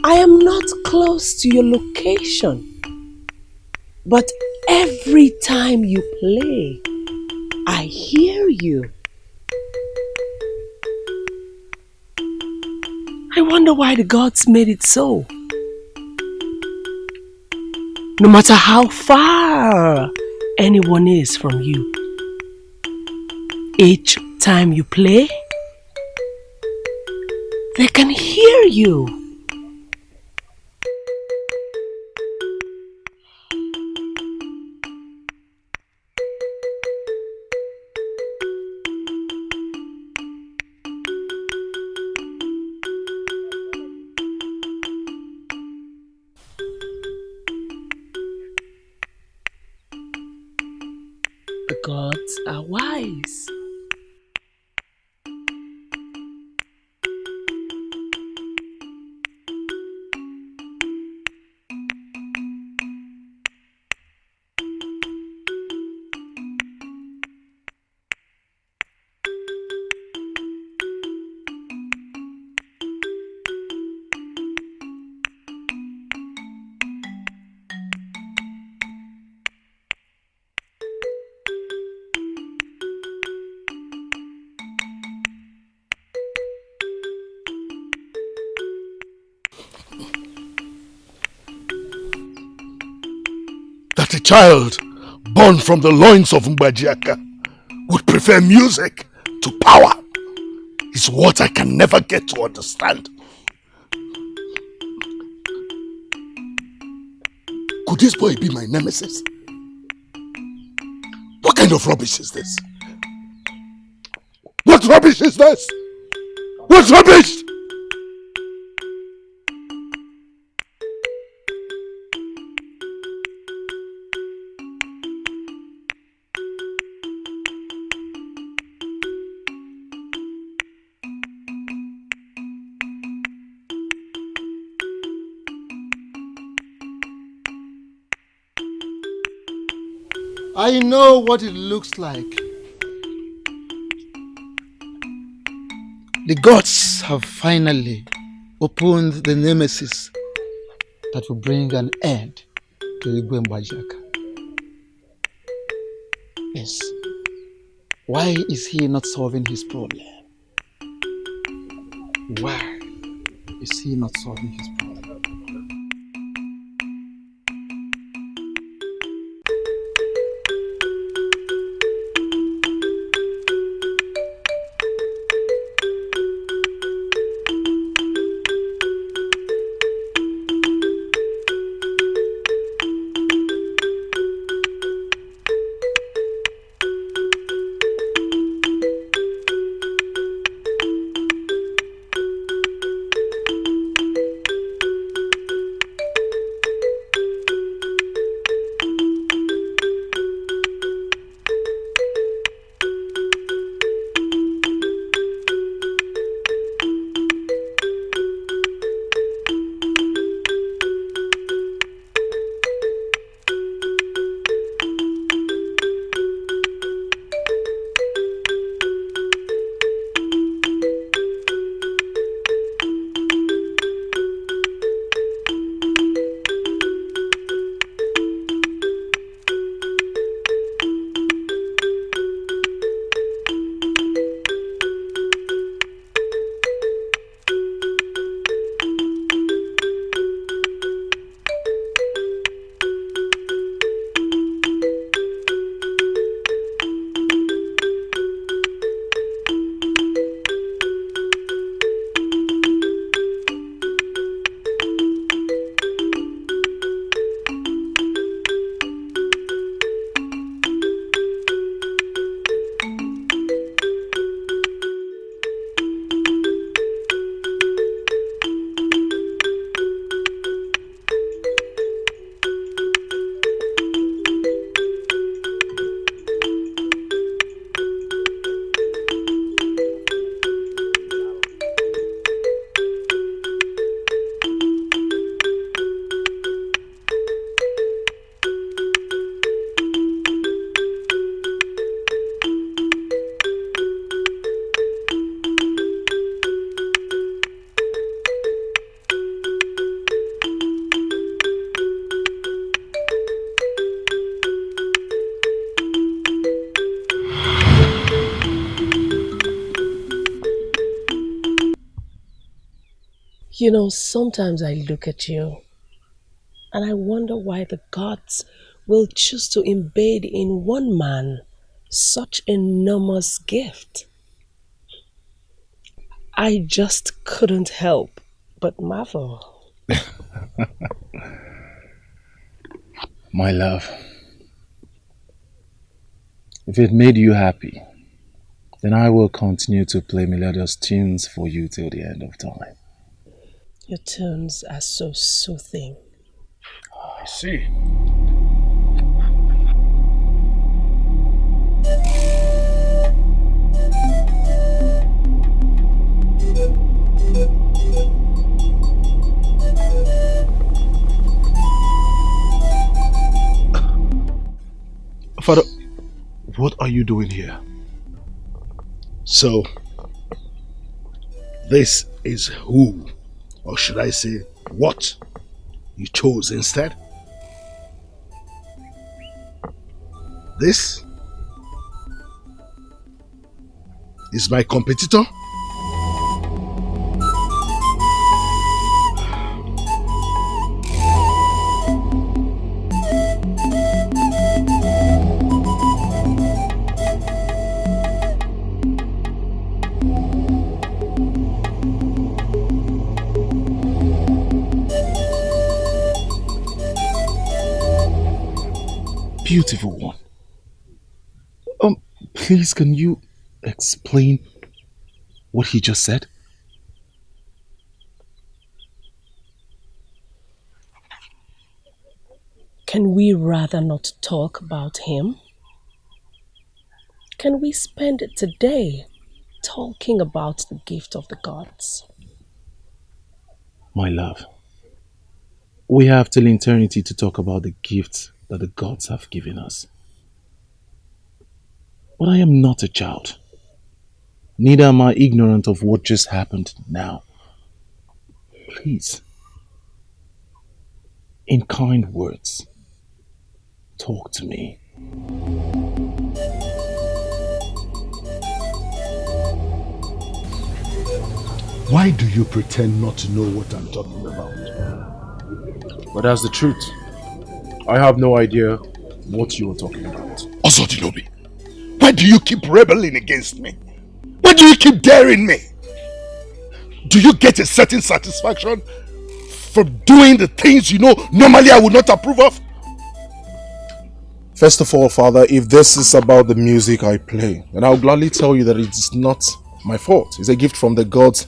I am not close to your location, but every time you play, I hear you. I wonder why the gods made it so. No matter how far anyone is from you, each time you play, they can hear you. The gods are wise. That a child born from the loins of Mbajiaka would prefer music to power is what I can never get to understand. Could this boy be my nemesis? What kind of rubbish is this? What rubbish is this? What rubbish? I know what it looks like. The gods have finally opened the nemesis that will bring an end to Umenwa. Yes. Why is he not solving his problem? Why is he not solving his problem? You know, sometimes I look at you and I wonder why the gods will choose to embed in one man such enormous gift. I just couldn't help but marvel. My love, if it made you happy, then I will continue to play melodious tunes for you till the end of time. Your tunes are so soothing. I see. Father, what are you doing here? So, this is who, or should I say, what you chose instead? This is my competitor? Beautiful one. Please, can you explain what he just said? Can we rather not talk about him? Can we spend today talking about the gift of the gods? My love, we have till eternity to talk about the gifts that the gods have given us. But I am not a child. Neither am I ignorant of what just happened now. Please, in kind words, talk to me. Why do you pretend not to know what I'm talking about? But that's the truth. I have no idea what you are talking about. Osodinobi, why do you keep rebelling against me? Why do you keep daring me? Do you get a certain satisfaction from doing the things you know normally I would not approve of? First of all, Father, if this is about the music I play, then I'll gladly tell you that it's not my fault. It's a gift from the gods,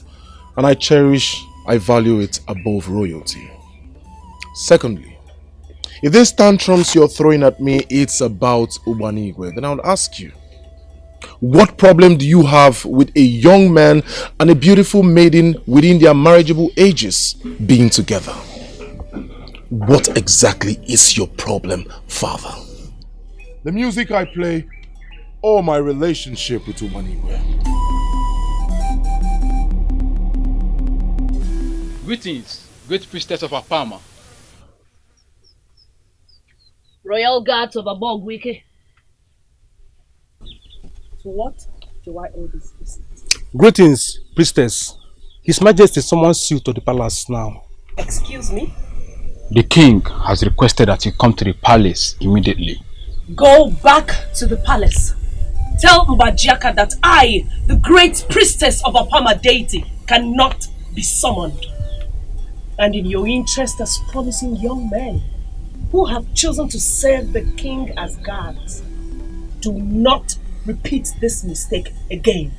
and I value it above royalty. Secondly, if these tantrums you're throwing at me, it's about Ubanigwe, then I would ask you, what problem do you have with a young man and a beautiful maiden within their marriageable ages being together? What exactly is your problem, Father? The music I play or my relationship with Ubanigwe? Greetings, great priestess of Apama. Royal guards of Abogwike. To what do I owe this visit? Greetings, priestess. His Majesty summons you to the palace now. Excuse me? The king has requested that you come to the palace immediately. Go back to the palace. Tell Mbajiaka that I, the great priestess of Apama deity, cannot be summoned. And in your interest as promising young men who have chosen to serve the king as guards, do not repeat this mistake again.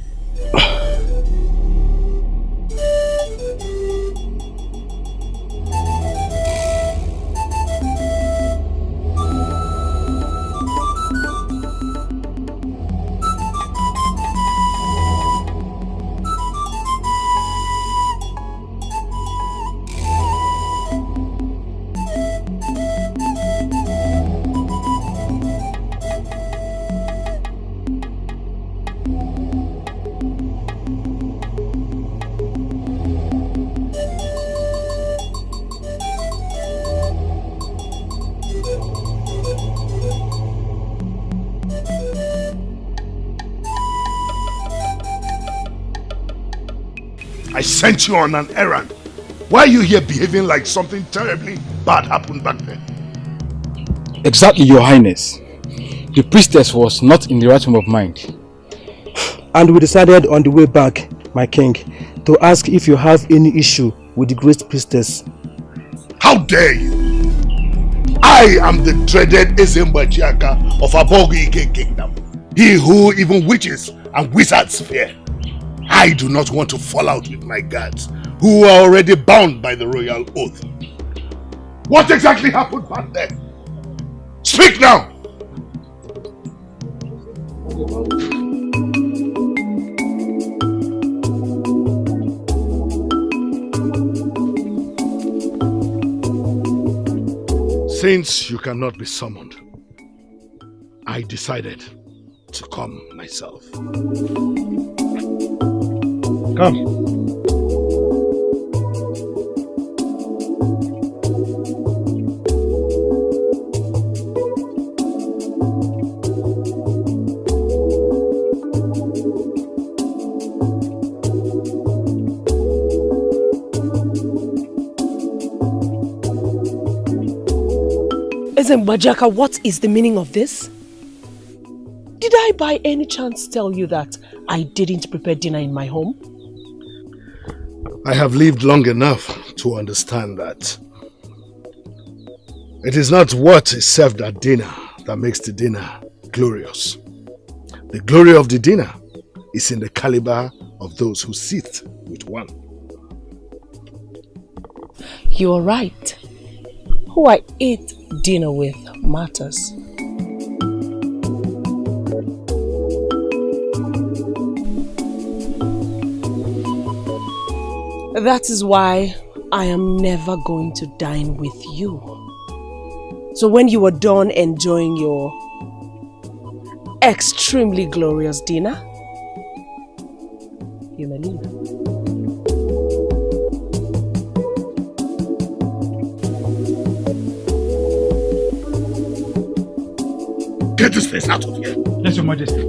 I sent you on an errand. Why are you here behaving like something terribly bad happened back then? Exactly, Your Highness. The priestess was not in the right frame of mind. And we decided on the way back, my king, to ask if you have any issue with the great priestess. How dare you! I am the dreaded Ezembajiaka of Abogu-Ike Kingdom. He who even witches and wizards fear. I do not want to fall out with my guards, who are already bound by the royal oath. What exactly happened back then? Speak now! Since you cannot be summoned, I decided to come myself. Come. Ezembajaka, what is the meaning of this? Did I by any chance tell you that I didn't prepare dinner in my home? I have lived long enough to understand that it is not what is served at dinner that makes the dinner glorious. The glory of the dinner is in the caliber of those who sit with one. You're right. Who I eat dinner with matters. That is why I am never going to dine with you. So when you are done enjoying your extremely glorious dinner, you may leave. Get this place out of here. Yes, Your Majesty.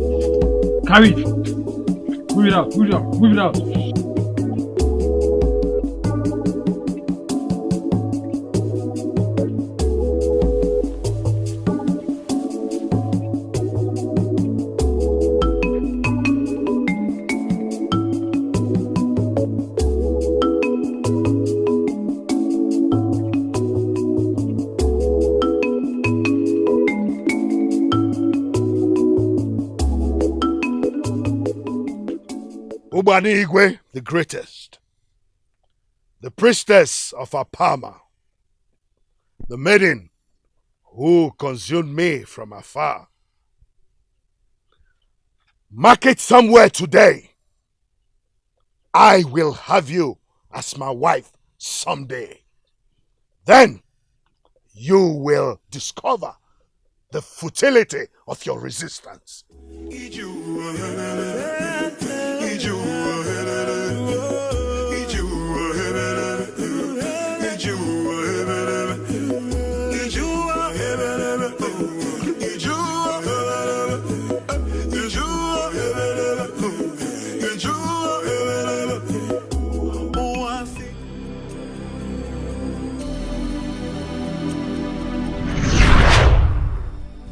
Carry it. Move it out, move it out, move it out. Igwe, the greatest, the priestess of Apama, the maiden who consumed me from afar. Mark it somewhere today. I will have you as my wife someday. Then you will discover the futility of your resistance.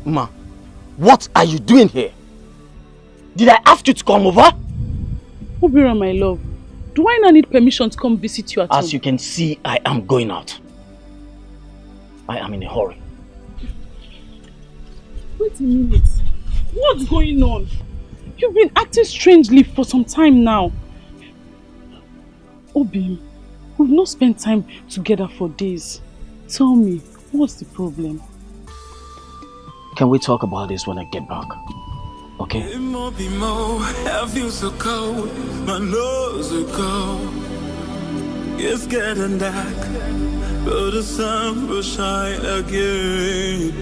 Ma, what are you doing here? Did I ask you to come over? Obira, my love, do I not need permission to come visit you at home? As you can see, I am going out. I am in a hurry. Wait a minute. What's going on? You've been acting strangely for some time now. Obi, we've not spent time together for days. Tell me, what's the problem? Can we talk about this when I get back? Okay? I feel so cold, my nose is cold. It's getting dark, but the sun will shine again.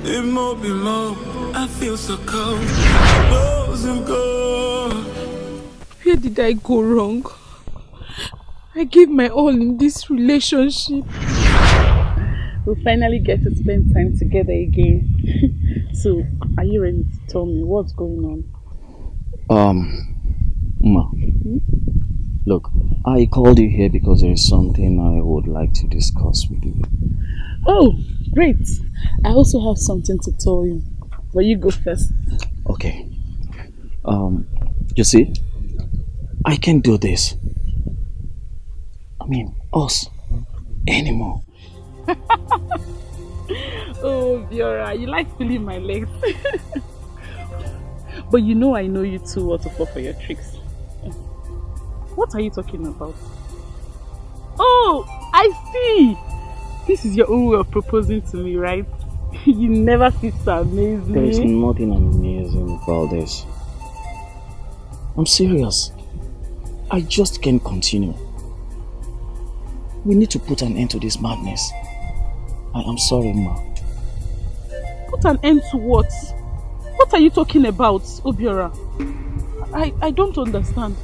It won't be more, I feel so cold, my nose is cold. Where did I go wrong? I gave my all in this relationship. We'll finally get to spend time together again. So, are you ready to tell me what's going on? Ma. Look, I called you here because there is something I would like to discuss with you. Oh, great. I also have something to tell you. But you go first. Okay. You see, I can't do this. I mean, us anymore. Oh, Biora, you like feeling my legs. But you know I know you too well to fall for your tricks. What are you talking about? Oh, I see. This is your own way of proposing to me, right? You never cease to amaze me. There is nothing amazing about this. I'm serious. I just can't continue. We need to put an end to this madness. I am sorry, Ma. Put an end to what? What are you talking about, Obiora? I don't understand.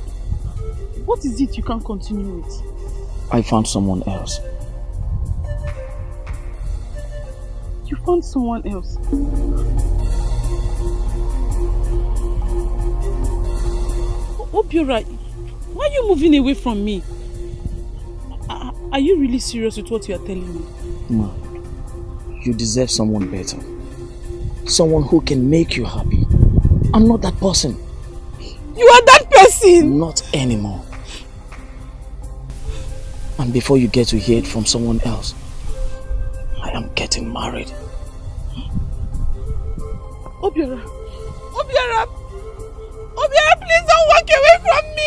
What is it you can't continue with? I found someone else. You found someone else? Obiora, why are you moving away from me? Are you really serious with what you are telling me? Ma, you deserve someone better. Someone who can make you happy. I'm not that person. You are that person! Not anymore. And before you get to hear it from someone else, I am getting married. Obiora! Obiora! Obiora, please don't walk away from me!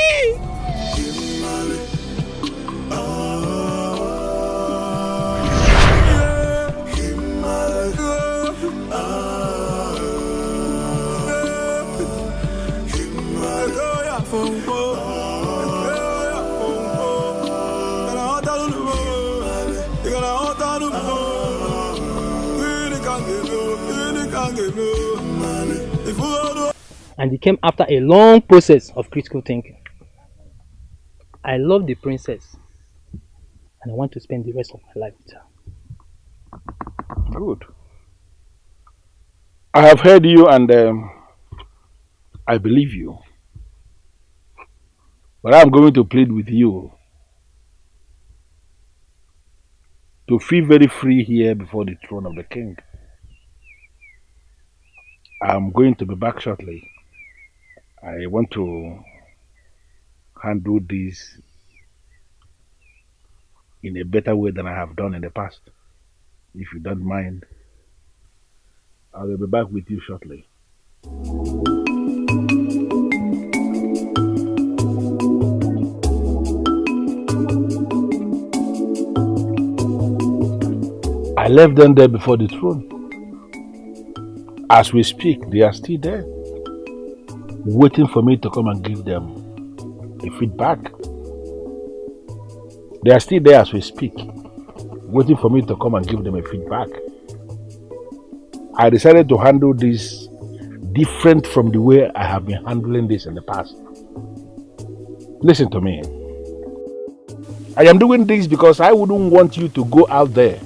And it came after a long process of critical thinking. I love the princess, and I want to spend the rest of my life with her. Good. I have heard you and I believe you. But I'm going to plead with you to feel very free here before the throne of the king. I'm going to be back shortly. I want to handle this in a better way than I have done in the past. If you don't mind, I will be back with you shortly. I left them there before the throne. As we speak, they are still there, waiting for me to come and give them a feedback. They are still there as we speak, waiting for me to come and give them a feedback. I decided to handle this different from the way I have been handling this in the past. Listen to me. I am doing this because I wouldn't want you to go out there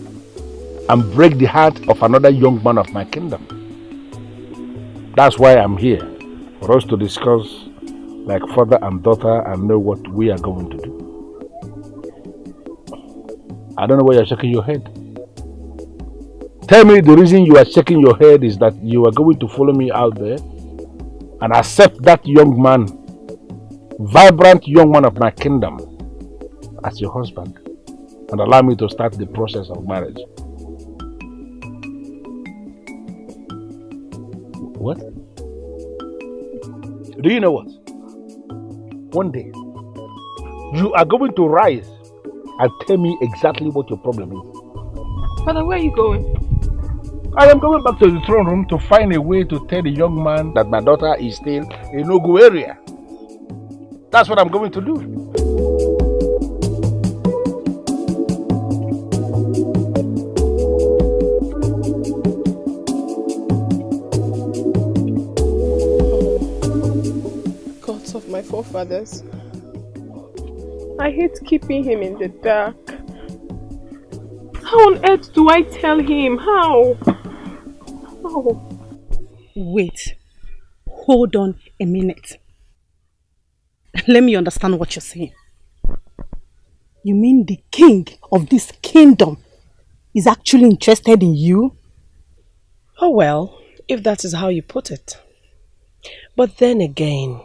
and break the heart of another young man of my kingdom. That's why I'm here, for us to discuss like father and daughter and know what we are going to do. I don't know why you're shaking your head. Tell me the reason you are shaking your head is that you are going to follow me out there and accept that young man, vibrant young man of my kingdom, as your husband and allow me to start the process of marriage. What? Do you know what? One day, you are going to rise and tell me exactly what your problem is. Father, where are you going? I am going back to the throne room to find a way to tell the young man that my daughter is still in Ogu area. That's what I'm going to do. Gods of my forefathers, I hate keeping him in the dark. How on earth do I tell him? How? Wait. Hold on a minute. Let me understand what you're saying. You mean the king of this kingdom is actually interested in you? Oh well, if that is how you put it. But then again,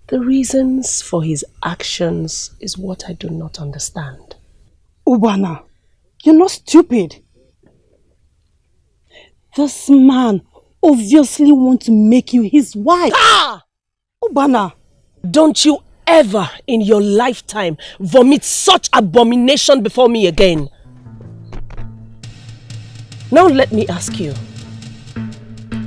the reasons for his actions is what I do not understand. Ubana, you're not stupid. This man obviously wants to make you his wife. Ah! Ubana. Don't you ever in your lifetime vomit such abomination before me again. Now let me ask you.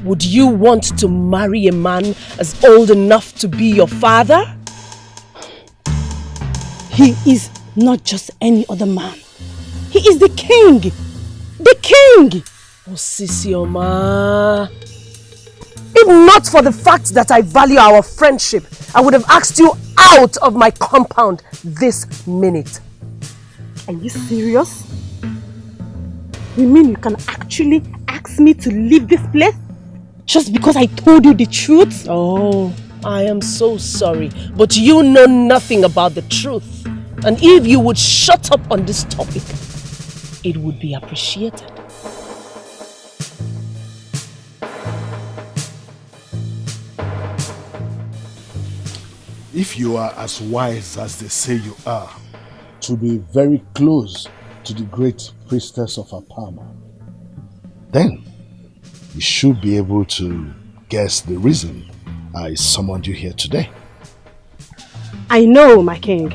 Would you want to marry a man as old enough to be your father? He is not just any other man. He is the king. The king! Oh, Sisioma. If not for the fact that I value our friendship, I would have asked you out of my compound this minute. Are you serious? You mean you can actually ask me to leave this place? Just because I told you the truth? Oh, I am so sorry, but you know nothing about the truth. And if you would shut up on this topic, it would be appreciated. If you are as wise as they say you are, to be very close to the great priestess of Apama, then you should be able to guess the reason I summoned you here today. I know, my king.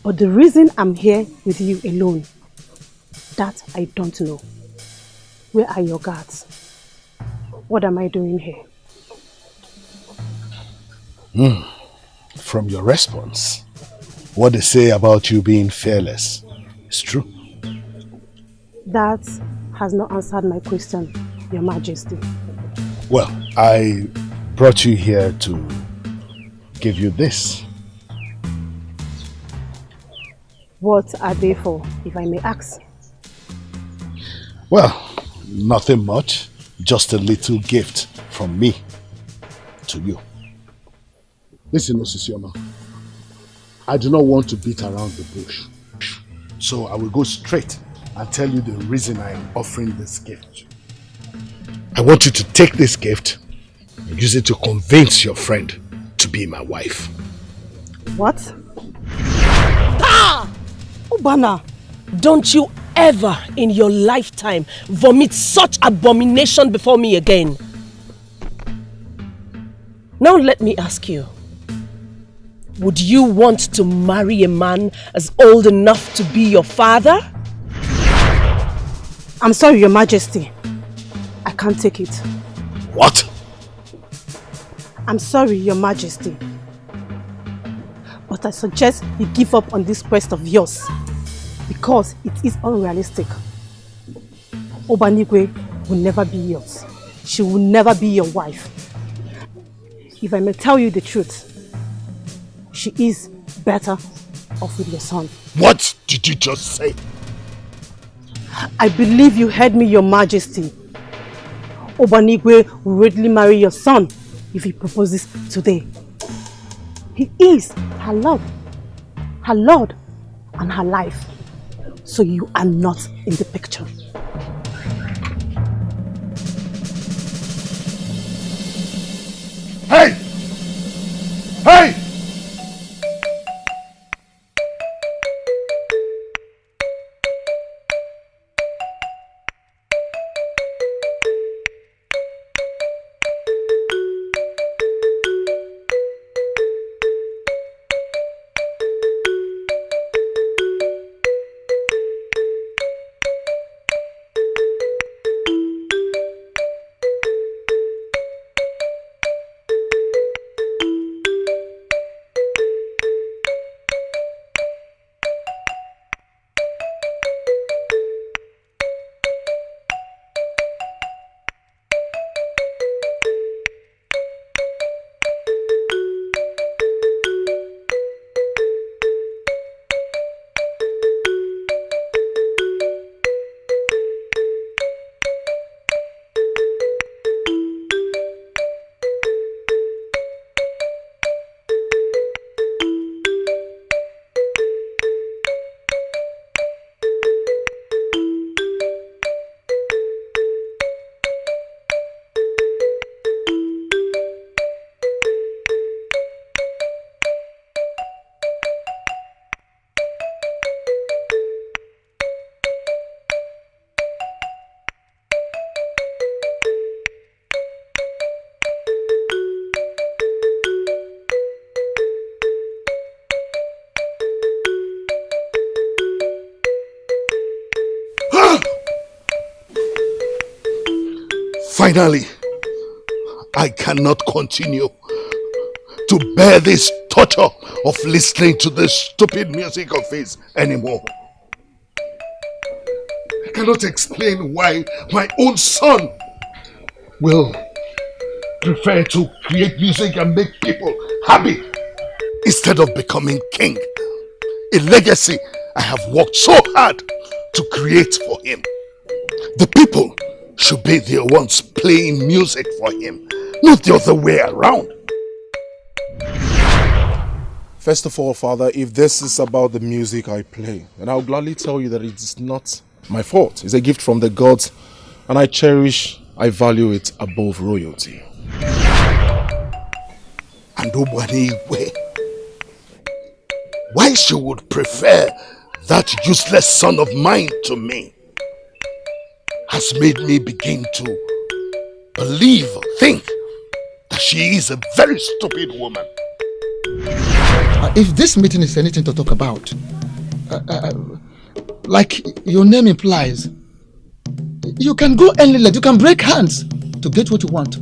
But the reason I'm here with you alone, that I don't know. Where are your guards? What am I doing here? From your response, what they say about you being fearless is true. That has not answered my question, Your Majesty. Well, I brought you here to give you this. What are they for, if I may ask? Well, nothing much. Just a little gift from me to you. Listen, Osisioma. I do not want to beat around the bush. So I will go straight and tell you the reason I am offering this gift. I want you to take this gift and use it to convince your friend to be my wife. What? Ah! Ubana, don't you ever in your lifetime vomit such abomination before me again. Now let me ask you. Would you want to marry a man as old enough to be your father? I'm sorry, Your Majesty. I can't take it. What? I'm sorry, Your Majesty. But I suggest you give up on this quest of yours because it is unrealistic. Obanigwe will never be yours. She will never be your wife. If I may tell you the truth, she is better off with your son. What did you just say? I believe you heard me, Your Majesty. Obanigwe will readily marry your son if he proposes today. He is her love, her Lord, and her life. So you are not in the picture. Hey! Hey! Finally, I cannot continue to bear this torture of listening to this stupid music of his anymore. I cannot explain why my own son will prefer to create music and make people happy instead of becoming king. A legacy I have worked so hard to create for him. The people should be the ones playing music for him, not the other way around. First of all, Father, if this is about the music I play, then I'll gladly tell you that it is not my fault. It's a gift from the gods, and I value it above royalty. And Obanigwe, why she would prefer that useless son of mine to me has made me begin to think that she is a very stupid woman. If this meeting is anything to talk about, like your name implies, you can go any length, you can break hands to get what you want.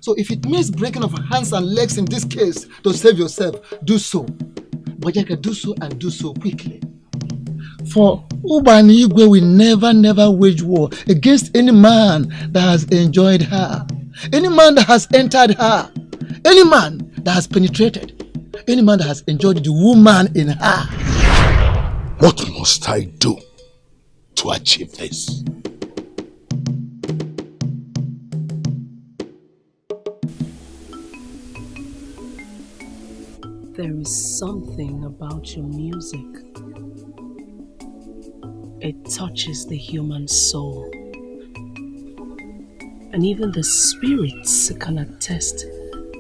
So if it means breaking of hands and legs in this case to save yourself, do so. But you can do so and do so quickly. For Ubanigwe will never wage war against any man that has enjoyed her. Any man that has entered her, any man that has penetrated, any man that has enjoyed the woman in her. What must I do to achieve this? There is something about your music. It touches the human soul. And even the spirits can attest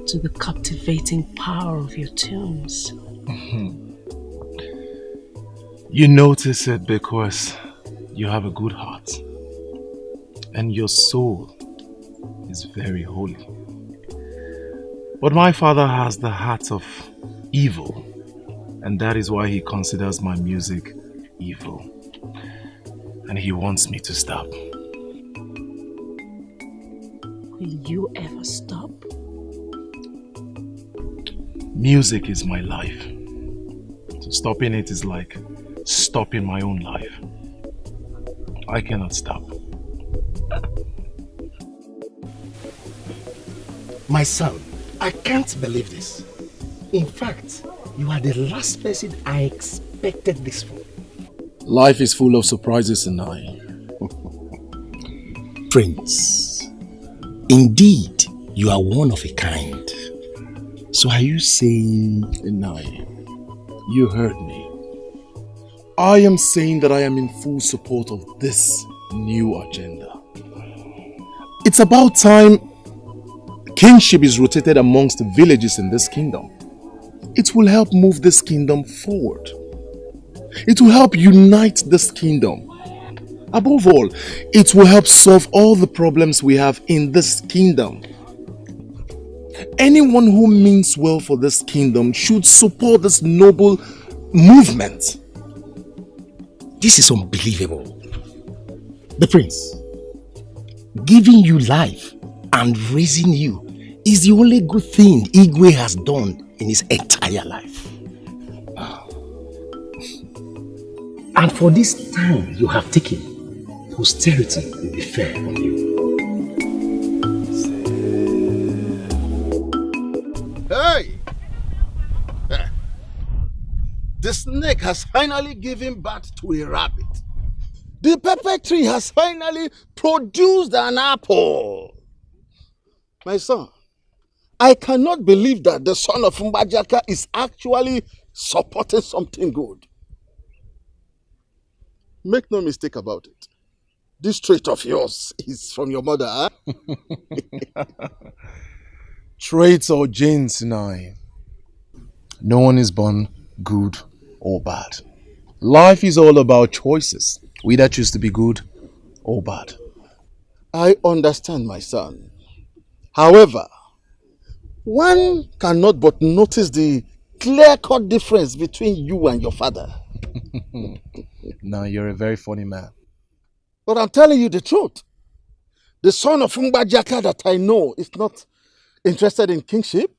to the captivating power of your tunes. You notice it because you have a good heart. And your soul is very holy. But my father has the heart of evil. And that is why he considers my music evil. And he wants me to stop. Will you ever stop? Music is my life. So stopping it is like stopping my own life. I cannot stop. My son, I can't believe this. In fact, you are the last person I expected this from. Life is full of surprises, Inai. Prince, indeed, you are one of a kind. So are you saying... Inai, you heard me. I am saying that I am in full support of this new agenda. It's about time kingship is rotated amongst the villages in this kingdom. It will help move this kingdom forward. It will help unite this kingdom. Above all, it will help solve all the problems we have in this kingdom. Anyone who means well for this kingdom should support this noble movement. This is unbelievable. The prince, giving you life and raising you is the only good thing Igwe has done in his entire life. And for this time you have taken, posterity will be fair on you. Hey! The snake has finally given birth to a rabbit. The pepper tree has finally produced an apple. My son, I cannot believe that the son of Mbajaka is actually supporting something good. Make no mistake about it. This trait of yours is from your mother, huh? Traits or genes, Inai. No one is born good or bad. Life is all about choices. We either choose to be good or bad. I understand, my son. However, one cannot but notice the clear-cut difference between you and your father. Now, you're a very funny man. But I'm telling you the truth. The son of Mbajaka that I know is not interested in kingship.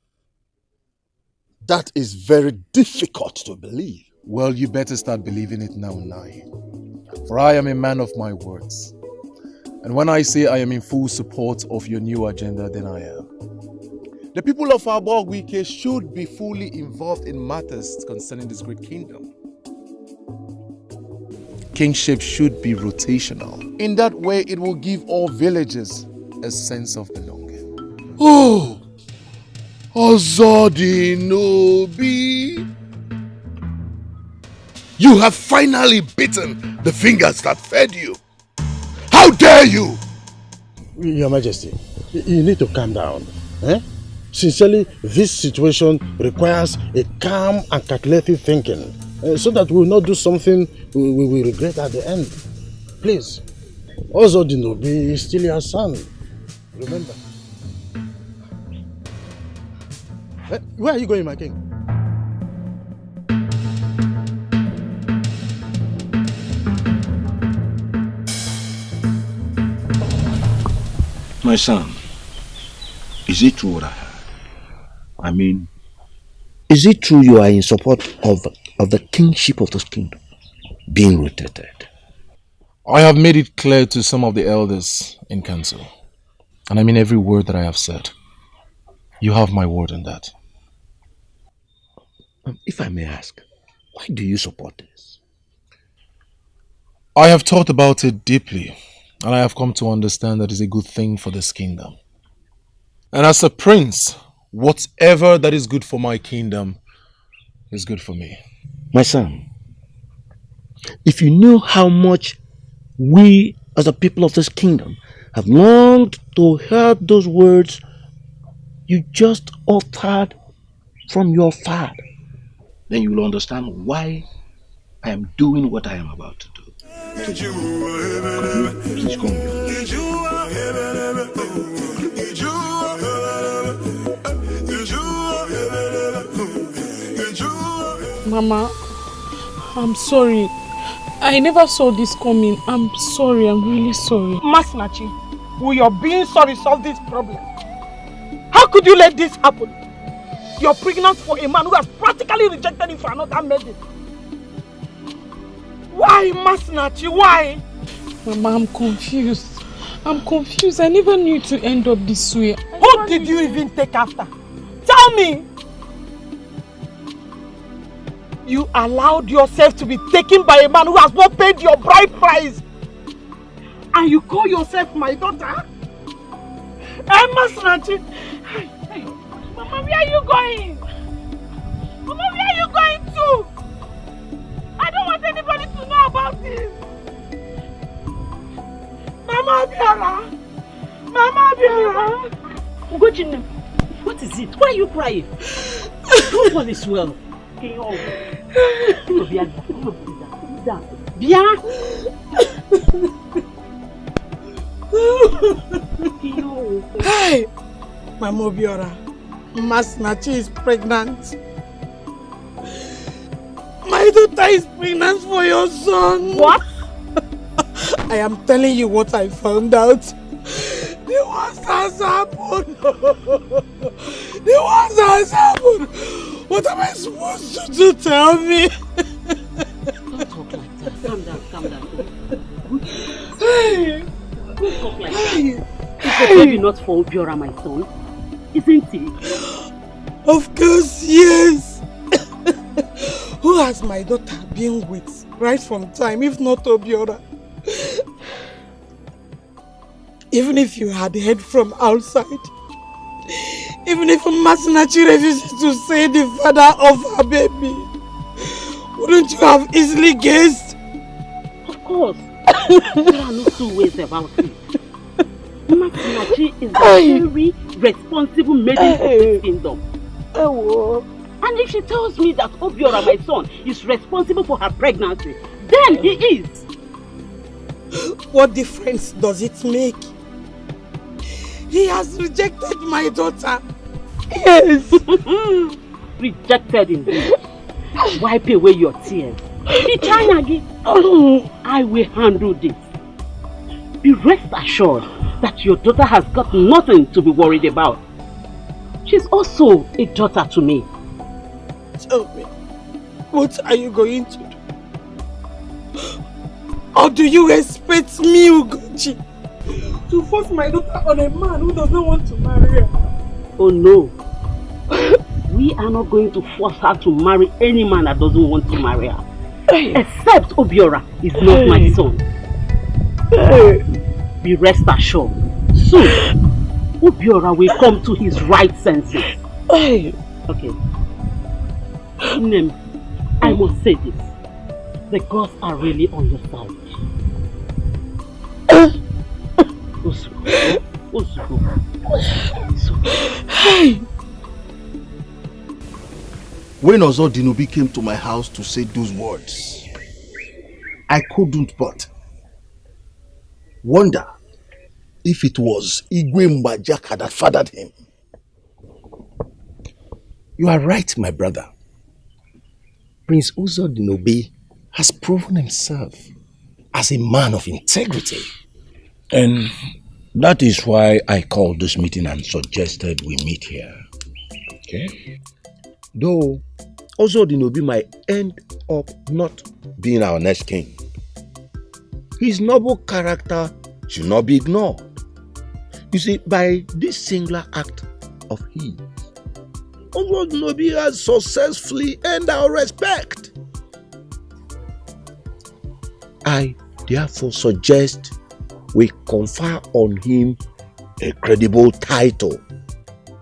That is very difficult to believe. Well, you better start believing it now, Nai. For I am a man of my words. And when I say I am in full support of your new agenda, then I am. The people of Abogwike should be fully involved in matters concerning this great kingdom. Kingship should be rotational. In that way, it will give all villages a sense of belonging. Oh! Ozodinobi! You have finally bitten the fingers that fed you. How dare you! Your Majesty, you need to calm down. Sincerely, this situation requires a calm and calculated thinking so that we will not do something we will regret at the end. Please. Ozodinobi is still your son. Remember. Where are you going, my king? My son, is it true what I heard? I mean, is it true you are in support of the kingship of this kingdom being rotated? I have made it clear to some of the elders in council. And I mean every word that I have said. You have my word on that. If I may ask, why do you support this? I have thought about it deeply, and I have come to understand that it's a good thing for this kingdom. And as a prince, whatever that is good for my kingdom is good for me. My son, if you knew how much we as the people of this kingdom have longed to hear those words you just uttered from your father, then you will understand why I am doing what I am about to do. Please come here. Mama, I'm sorry. I never saw this coming. I'm sorry. I'm really sorry. Masinachi, will your being sorry solve this problem? How could you let this happen? You're pregnant for a man who has practically rejected you for another maiden. Why, Masinachi? Why? Mama, I'm confused. I'm confused. I never knew it to end up this way. Who did you even take after? Tell me! You allowed yourself to be taken by a man who has not paid your bride price. And you call yourself my daughter? Masinachi! Hey, Mama, where are you going? Mama, where are you going to? I don't want anybody to know about this. Mama Biara! Mama Biara! Ugochinem, what is it? Why are you crying? All is well. Okay, all Bia! Hey! Mama Biara, Masinachi is pregnant. My daughter is pregnant for your son. What? I am telling you what I found out. The worst has happened. The worst has happened. What am I supposed to do? Tell me. Don't talk like that. Calm down, calm down. Hey. Don't talk like that. Is the baby not for Obiora, my son? Isn't it? Of course, yes. Who has my daughter been with right from time, if not Obiora? Even if you had heard from outside, even if Masinachi refuses to say the father of her baby, wouldn't you have easily guessed? Of course. There are no two ways about it. Masinachi is a very responsible maiden of this kingdom. And if she tells me that Obiora, my son, is responsible for her pregnancy, then he is. What difference does it make? He has rejected my daughter. Yes. Rejected indeed. Wipe away your tears. I will handle this. Be rest assured that your daughter has got nothing to be worried about. She's also a daughter to me. Tell me, what are you going to do? Or do you expect me, Ugochi, to force my daughter on a man who does not want to marry her? Oh no. We are not going to force her to marry any man that doesn't want to marry her. Except Obiora is not my son. Be rest assured. Soon, Obiora will come to his right senses. Okay. Name, I must say this. The gods are really on your side. When Ozodinobi came to my house to say those words, I couldn't but wonder if it was Igwe Mbajaka that fathered him. You are right, my brother. Prince Ozodinobi has proven himself as a man of integrity. And that is why I called this meeting and suggested we meet here. Okay? Though Ozodinobi might end up not being our next king, his noble character should not be ignored. You see, by this singular act of his, Nobi has successfully earned our respect. I therefore suggest we confer on him a credible title.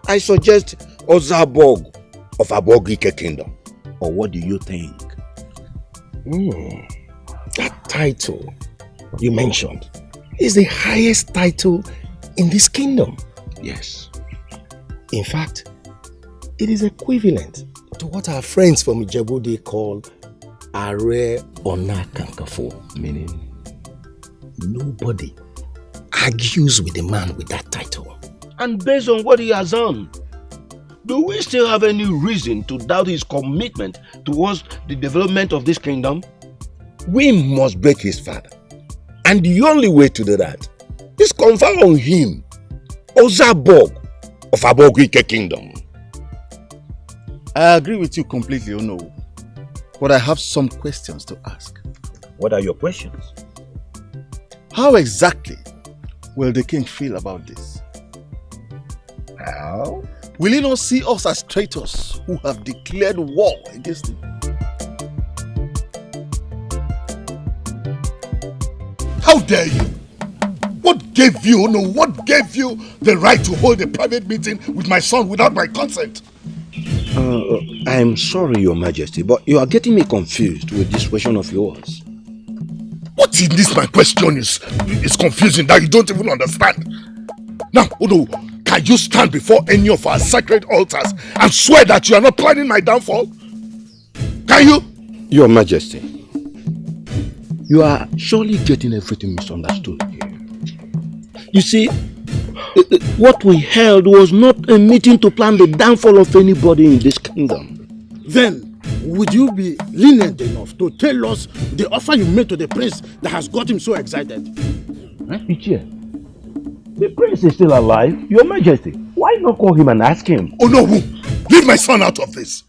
I suggest Ozabog of Abogike Kingdom. Or what do you think? That title you mentioned is the highest title in this kingdom. Yes. In fact, it is equivalent to what our friends from Ijebu call Are Onakankafo, meaning nobody argues with a man with that title. And based on what he has done, do we still have any reason to doubt his commitment towards the development of this kingdom? We must break his father. And the only way to do that is confer on him Ozabog of Abogike Kingdom. I agree with you completely, Ono. But I have some questions to ask. What are your questions? How exactly will the king feel about this? How? Will he not see us as traitors who have declared war against him? How dare you? What gave you, Ono, what gave you the right to hold a private meeting with my son without my consent? I'm sorry, Your Majesty, but you are getting me confused with this question of yours. What in this my question is confusing that you don't even understand? Now, Ono, can you stand before any of our sacred altars and swear that you are not planning my downfall? Can you? Your Majesty, you are surely getting everything misunderstood here. You see, what we held was not a meeting to plan the downfall of anybody in this kingdom. Then, would you be lenient enough to tell us the offer you made to the prince that has got him so excited? Ichie, the prince is still alive. Your Majesty, why not call him and ask him? Oh no, leave my son out of this.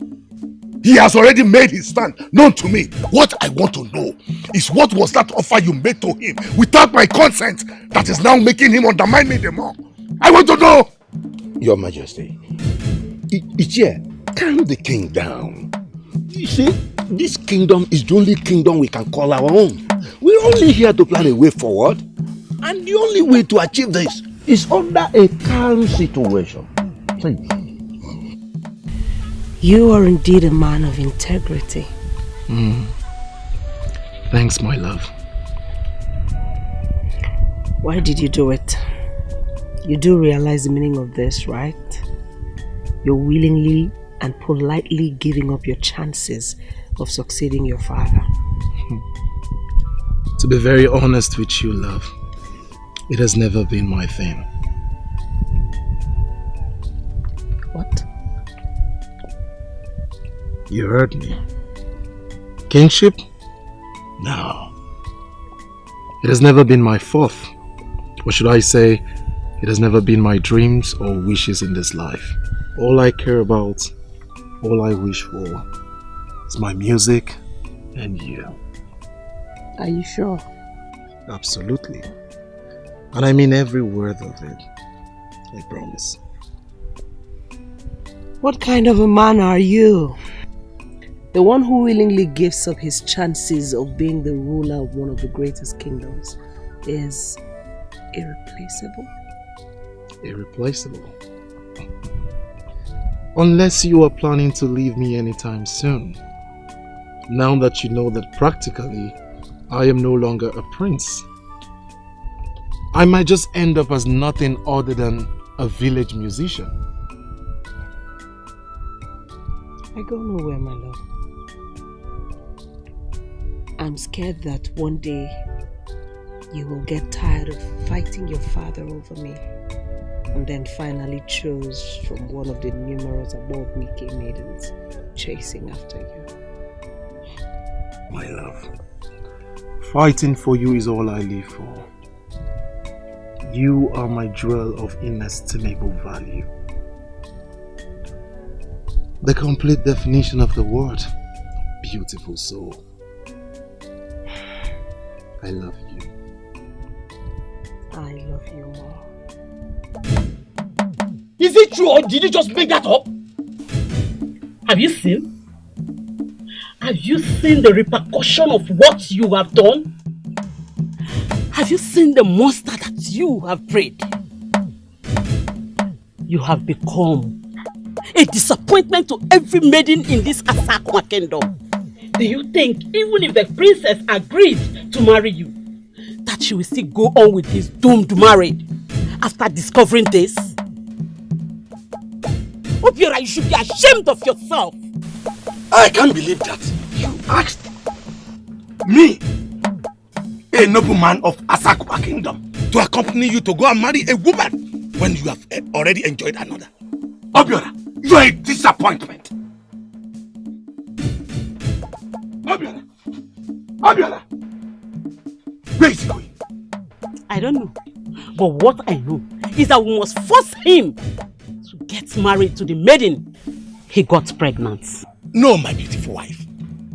He has already made his stand known to me. What I want to know is what was that offer you made to him without my consent that is now making him undermine me the more? I want to know! Your Majesty, Ichie, calm the king down. You see, this kingdom is the only kingdom we can call our own. We're only here to plan a way forward. And the only way to achieve this is under a calm situation. Please. You are indeed a man of integrity. Thanks, my love. Why did you do it? You do realize the meaning of this, right? You're willingly and politely giving up your chances of succeeding your father. To be very honest with you, love, it has never been my thing. What? You heard me. Kingship? No. It has never been my fourth. Or should I say, it has never been my dreams or wishes in this life. All I care about, all I wish for, is my music and you. Are you sure? Absolutely. And I mean every word of it. I promise. What kind of a man are you? The one who willingly gives up his chances of being the ruler of one of the greatest kingdoms is irreplaceable? Irreplaceable? Unless you are planning to leave me anytime soon. Now that you know that practically I am no longer a prince. I might just end up as nothing other than a village musician. I go nowhere, my love. I'm scared that one day you will get tired of fighting your father over me and then finally choose from one of the numerous above-wiki maidens chasing after you. My love, fighting for you is all I live for. You are my jewel of inestimable value. The complete definition of the word, beautiful soul. I love you. I love you more. Is it true or did you just make that up? Have you seen? Have you seen the repercussion of what you have done? Have you seen the monster that you have prayed? You have become a disappointment to every maiden in this Asakwa kingdom. Do you think even if the princess agreed to marry you, that she will still go on with this doomed marriage after discovering this? Obiora, you should be ashamed of yourself. I can't believe that you asked me, a nobleman of Asakwa kingdom, to accompany you to go and marry a woman when you have already enjoyed another. Obiora, you are a disappointment. Obiora, Obiora, where is he going? I don't know. But what I know is that we must force him to get married to the maiden he got pregnant. No, my beautiful wife.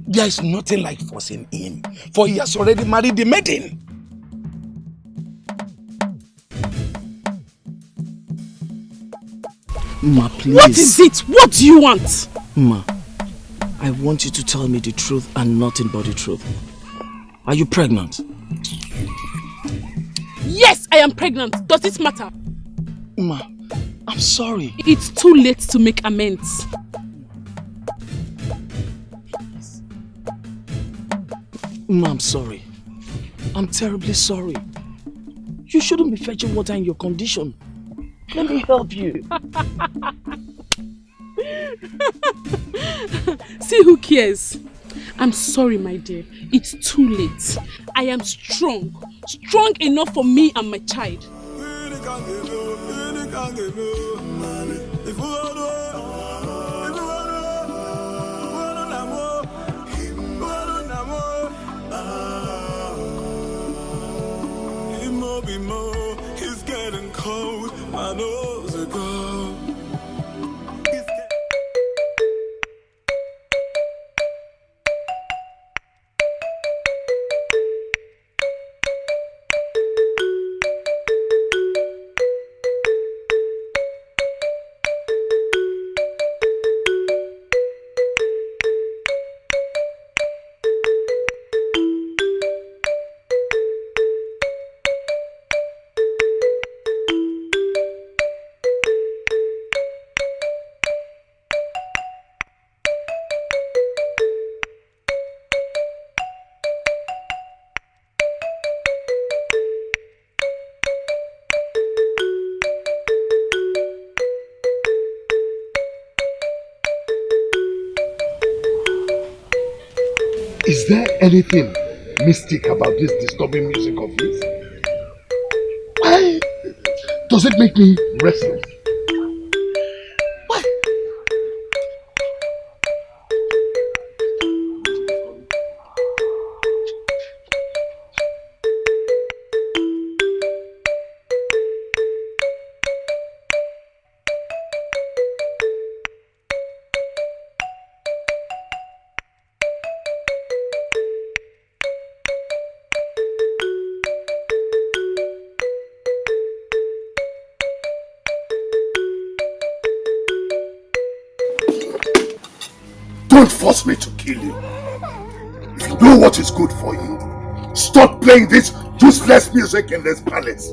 There is nothing like forcing him, for he has already married the maiden. Ma, please. What is it? What do you want? Ma, I want you to tell me the truth and nothing but the truth. Are you pregnant? Yes, I am pregnant. Does it matter? Ma, I'm sorry. It's too late to make amends. Ma, I'm sorry. I'm terribly sorry. You shouldn't be fetching water in your condition. Let me help you. See who cares. I'm sorry, my dear. It's too late. I am strong. Strong enough for me and my child. It's getting cold, my nose are gone. Is there anything mystic about this disturbing music of his? Why does it make me restless? Why? Don't force me to kill you. If you know what is good for you, stop playing this useless music in this palace.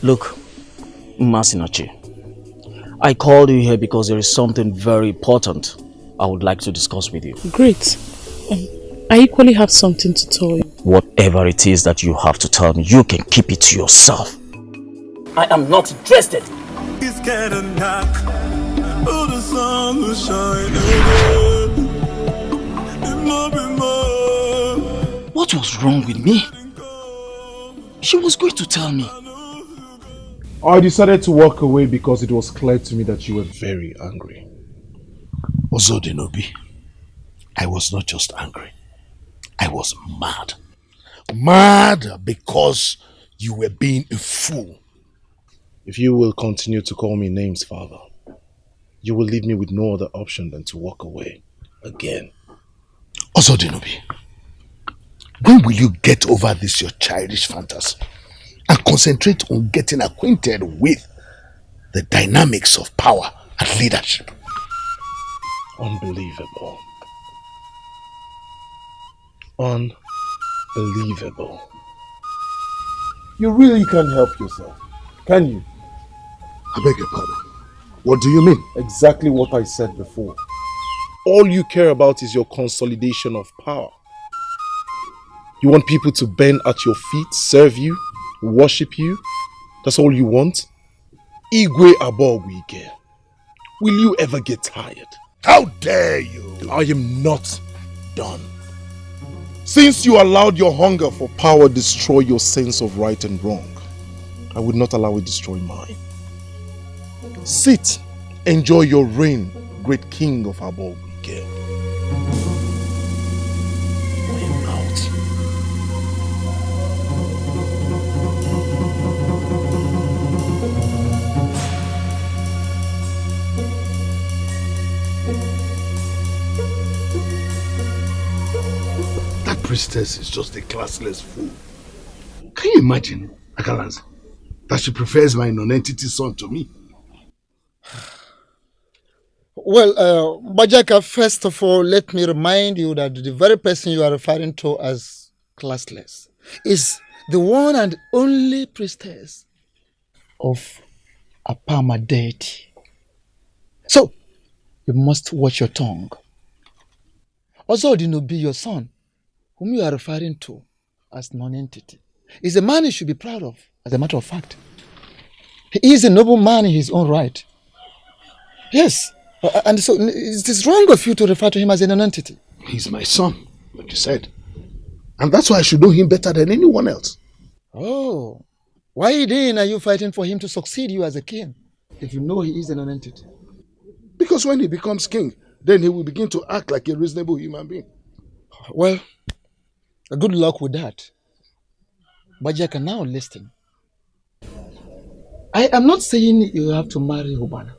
Look, Masinachi, I called you here because there is something very important I would like to discuss with you. Great. I equally have something to tell you. Whatever it is that you have to tell me, you can keep it to yourself. I am not interested. It's getting dark. Oh, the sun will shine again. It might be more. What was wrong with me? She was going to tell me. I decided to walk away because it was clear to me that you were very angry. Ozodinobi, I was not just angry. I was mad. Mad because you were being a fool. If you will continue to call me names, Father, you will leave me with no other option than to walk away again. Ozodinobi, when will you get over this your childish fantasy and concentrate on getting acquainted with the dynamics of power and leadership? Unbelievable. Unbelievable. You really can't help yourself, can you? I beg your pardon. What do you mean? Exactly what I said before. All you care about is your consolidation of power. You want people to bend at your feet, serve you, worship you. That's all you want? Igwe Abogwike. Will you ever get tired? How dare you? I am not done. Since you allowed your hunger for power destroy your sense of right and wrong, I would not allow it destroy mine. Sit, enjoy your reign, great king of Abogwike. I am out. That priestess is just a classless fool. Can you imagine, Akalanze, that she prefers my non-entity son to me? Well, Bajaka, first of all, let me remind you that the very person you are referring to as classless is the one and only priestess of Apama deity. So, you must watch your tongue. Ozodinobi, your son, whom you are referring to as non-entity, is a man you should be proud of, as a matter of fact. He is a noble man in his own right. Yes. And so it is wrong of you to refer to him as a non-entity. He's my son, like you said. And that's why I should know him better than anyone else. Oh. Why then are you fighting for him to succeed you as a king, if you know he is a non-entity? Because when he becomes king, then he will begin to act like a reasonable human being. Well, good luck with that. Bajaka, now listen. I am not saying you have to marry Ubana.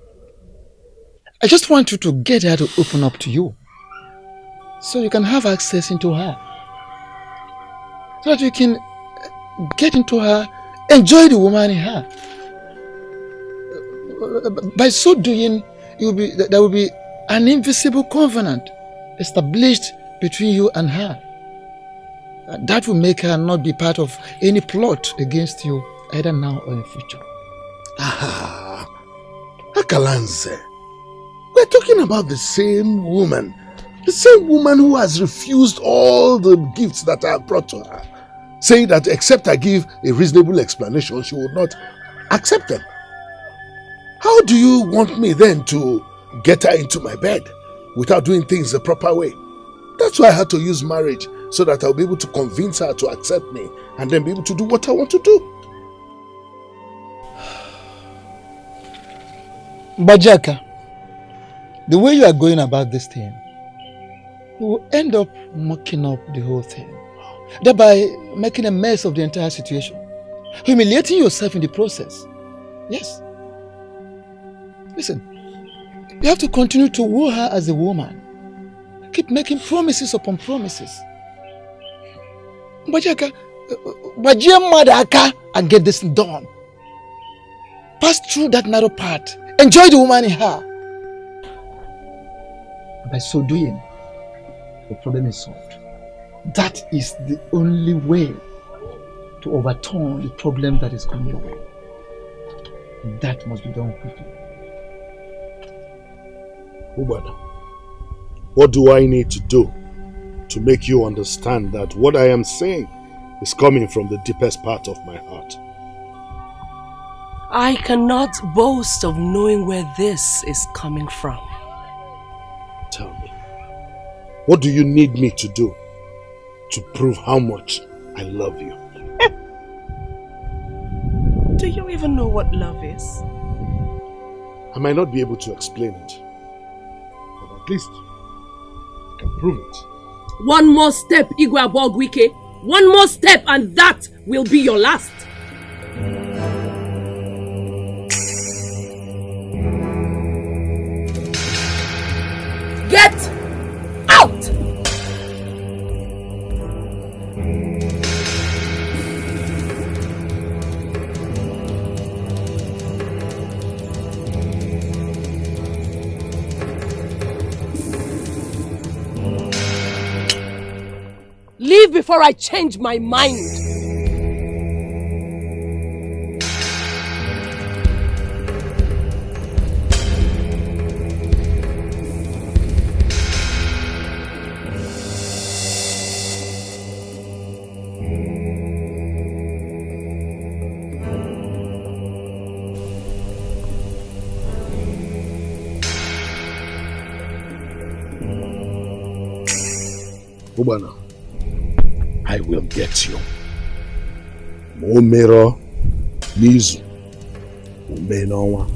I just want you to get her to open up to you, so you can have access into her, so that you can get into her, enjoy the woman in her. By so doing, there will be an invisible covenant established between you and her. That will make her not be part of any plot against you, either now or in the future. Aha! Akalanze. We're talking about the same woman. The same woman who has refused all the gifts that I brought to her, saying that except I give a reasonable explanation, she would not accept them. How do you want me then to get her into my bed without doing things the proper way? That's why I had to use marriage, so that I'll be able to convince her to accept me and then be able to do what I want to do. Bajaka, the way you are going about this thing, you will end up mucking up the whole thing, thereby making a mess of the entire situation, humiliating yourself in the process. Yes. Listen, you have to continue to woo her as a woman. Keep making promises upon promises. Bajaka, Bajia Madaka, and get this done. Pass through that narrow path. Enjoy the woman in her. By so doing, the problem is solved. That is the only way to overturn the problem that is coming your way. And that must be done quickly. Ubana, what do I need to do to make you understand that what I am saying is coming from the deepest part of my heart? I cannot boast of knowing where this is coming from. Tell me, what do you need me to do to prove how much I love you? Do you even know what love is? I might not be able to explain it, but at least I can prove it. One more step, Igwe Abogwike. One more step and that will be your last. before I change my mind. Ubana, I will get you. Momero, Nizu, Umenwa.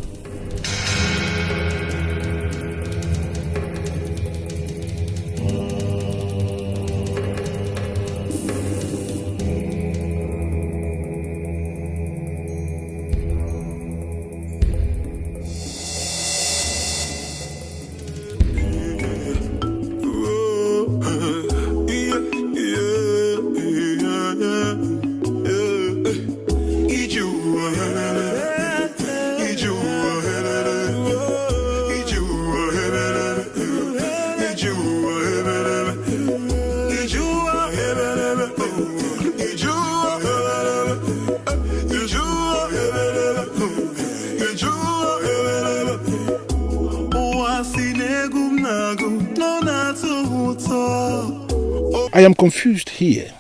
I am confused here.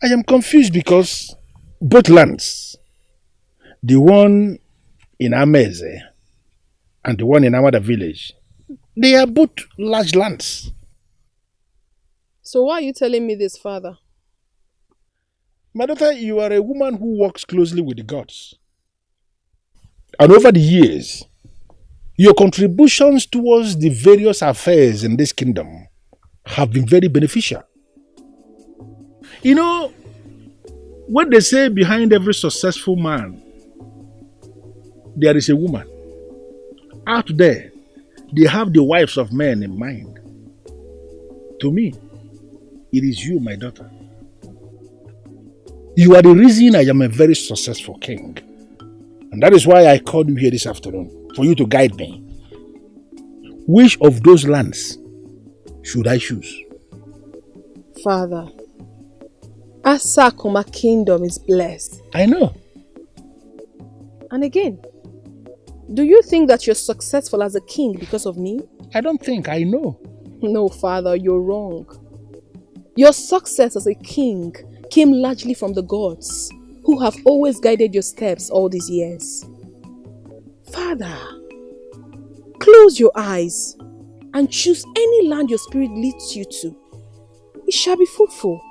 I am confused because both lands, the one in Ameze and the one in Amada village, they are both large lands. So why are you telling me this, Father? My daughter, you are a woman who works closely with the gods. And over the years, your contributions towards the various affairs in this kingdom have been very beneficial. You know, what they say behind every successful man, there is a woman. Out there, they have the wives of men in mind. To me, it is you, my daughter. You are the reason I am a very successful king. And that is why I called you here this afternoon, for you to guide me. Which of those lands should I choose? Father, Asakuma kingdom is blessed. I know. And again, do you think that you're successful as a king because of me? I don't think, I know. No, Father, you're wrong. Your success as a king came largely from the gods, who have always guided your steps all these years. Father, close your eyes and choose any land your spirit leads you to. It shall be fruitful.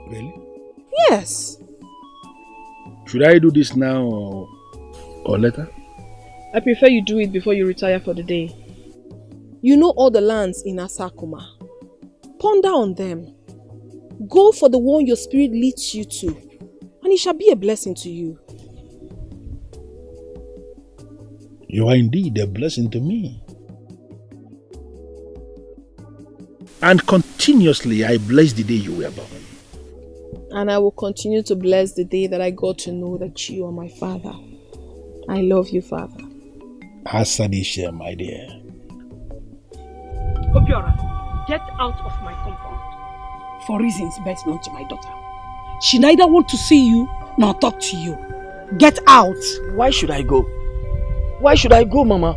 Really? Yes. Should I do this now or later? I prefer you do it before you retire for the day. You know all the lands in Asakuma. Ponder on them. Go for the one your spirit leads you to, and it shall be a blessing to you. You are indeed a blessing to me. And continuously I bless the day you were born. And I will continue to bless the day that I got to know that you are my father. I love you, Father. Hasadisha, my dear. Obiora, get out of my compound. For reasons best known to my daughter. She neither want to see you nor talk to you. Get out! Why should I go? Why should I go, Mama?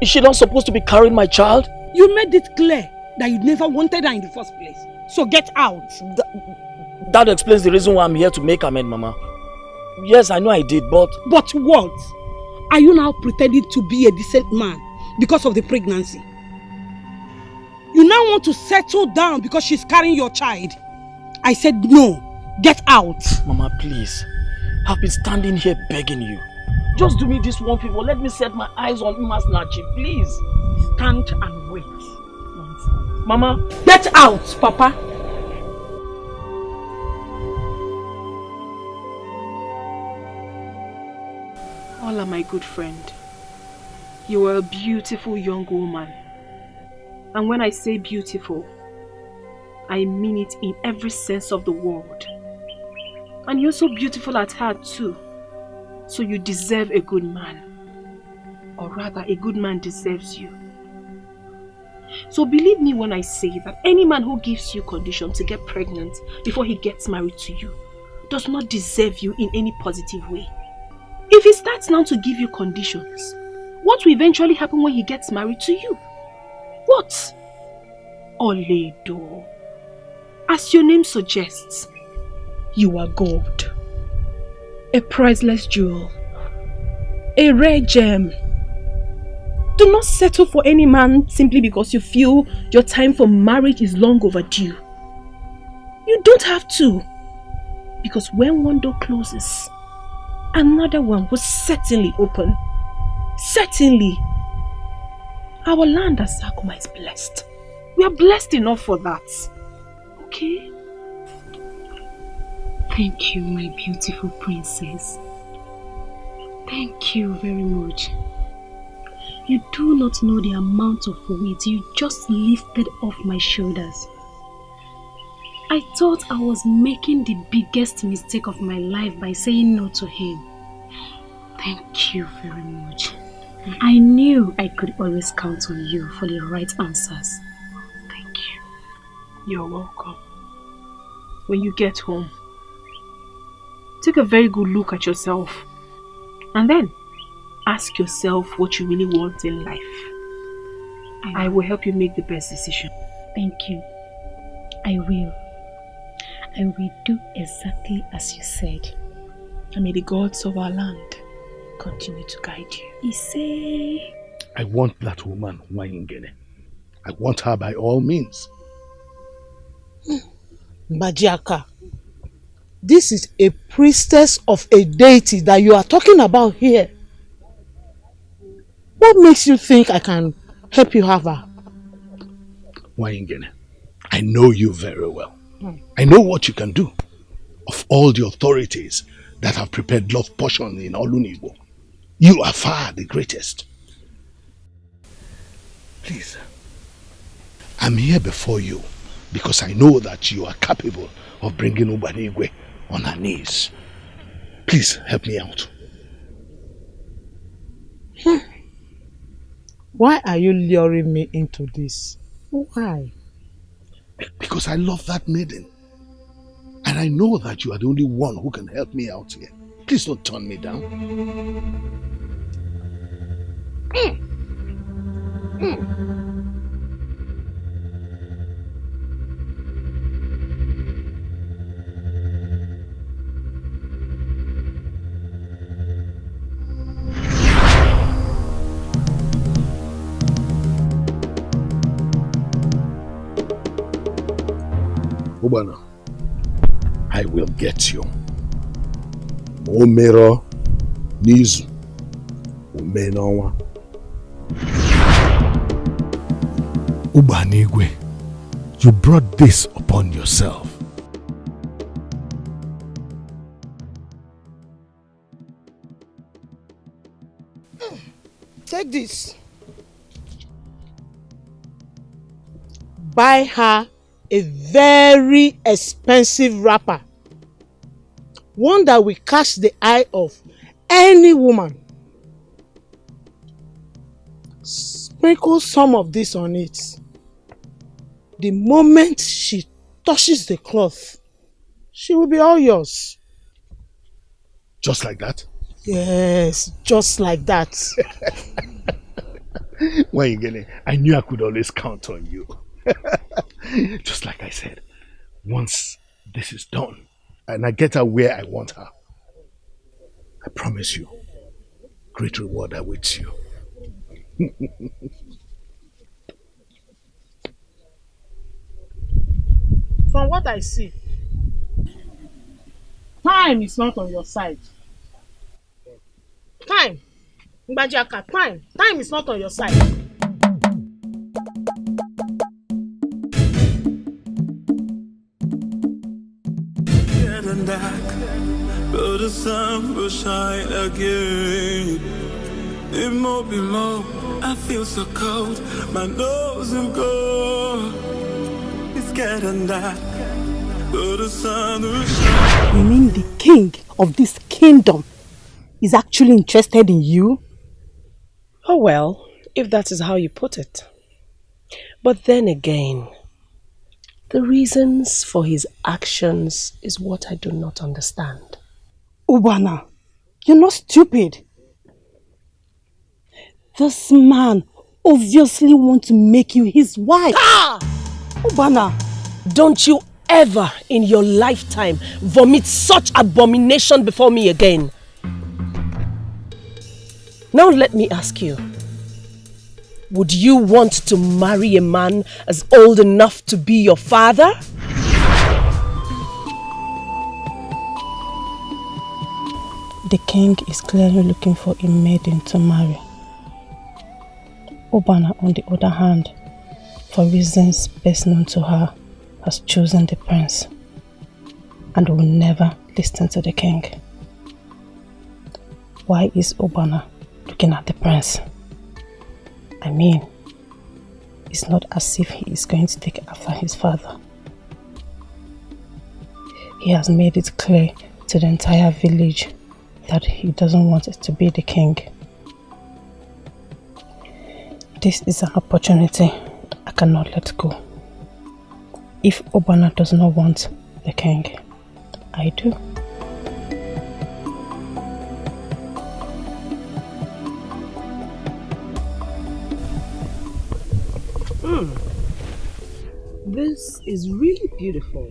Is she not supposed to be carrying my child? You made it clear that you never wanted her in the first place. So get out! That explains the reason why I'm here to make amends, Mama. Yes, I know I did, but... But what? Are you now pretending to be a decent man because of the pregnancy? You now want to settle down because she's carrying your child. I said no. Get out. Mama, please. I've been standing here begging you. Just do me this one favor. Let me set my eyes on Uma's Nachi, please. Stand and wait. Mama. Get out, Papa. Ola, my good friend. You are a beautiful young woman. And when I say beautiful, I mean it in every sense of the word. And you're so beautiful at heart too. So you deserve a good man. Or rather, a good man deserves you. So believe me when I say that any man who gives you condition to get pregnant before he gets married to you does not deserve you in any positive way. If he starts now to give you conditions, what will eventually happen when he gets married to you? What? Oledo. As your name suggests, you are gold. A priceless jewel. A rare gem. Do not settle for any man simply because you feel your time for marriage is long overdue. You don't have to. Because when one door closes, another one will certainly open. Certainly. Our land as Sakuma is blessed. We are blessed enough for that. Okay? Thank you, my beautiful princess. Thank you very much. You do not know the amount of weight you just lifted off my shoulders. I thought I was making the biggest mistake of my life by saying no to him. Thank you very much. I knew I could always count on you for the right answers. Thank you. You're welcome. When you get home, take a very good look at yourself and then ask yourself what you really want in life. I will help you make the best decision. Thank you. I will. I will do exactly as you said. And may the gods of our land continue to guide you. Ise. I want that woman, Ekene. I want her by all means. Majiaka, this is a priestess of a deity that you are talking about here. What makes you think I can help you have her? Ekene, I know you very well. I know what you can do. Of all the authorities that have prepared love potion in Olunibo, you are far the greatest. Please, I'm here before you because I know that you are capable of bringing Ubanigwe on her knees. Please help me out. Why are you luring me into this? Why? Because I love that maiden. And I know that you are the only one who can help me out here. Please don't turn me down. Ubana, I will get you. Omero Nizu Umenwa. Ubanigwe, you brought this upon yourself. Take this. Buy her a very expensive wrapper. One that will catch the eye of any woman. Sprinkle some of this on it. The moment she touches the cloth, she will be all yours. Just like that? Yes, just like that. Ekene, I knew I could always count on you. Just like I said, once this is done and I get her where I want her, I promise you, great reward awaits you. From what I see, time is not on your side. Time, Mbajaka, time is not on your side. Getting dark, but the sun will shine again. It won't be more. I feel so cold, my nose will go. It's getting dark, but the sun will shine. You mean the king of this kingdom is actually interested in you? Oh well, if that is how you put it. But then again, the reasons for his actions is what I do not understand. Ubana, you're not stupid. This man obviously wants to make you his wife. Ah! Ubana, don't you ever in your lifetime vomit such abomination before me again. Now let me ask you. Would you want to marry a man as old enough to be your father? The king is clearly looking for a maiden to marry. Ubana, on the other hand, for reasons best known to her, has chosen the prince and will never listen to the king. Why is Ubana looking at the prince? I mean, it's not as if he is going to take after his father. He has made it clear to the entire village that he doesn't want it to be the king. This is an opportunity I cannot let go. If Ubana does not want the king, I do. This is really beautiful.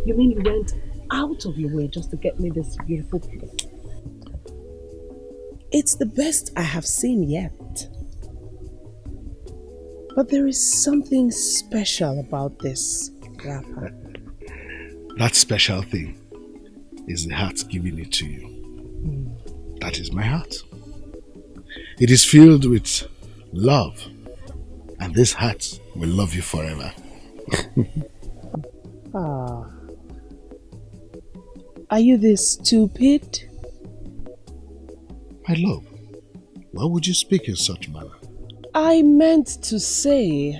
You mean you went out of your way just to get me this beautiful piece? It's the best I have seen yet. But there is something special about this wrapper. That special thing is the heart giving it to you. That is my heart. It is filled with love. And this heart will love you forever. Ah. Are you this stupid? My love, why would you speak in such manner? I meant to say,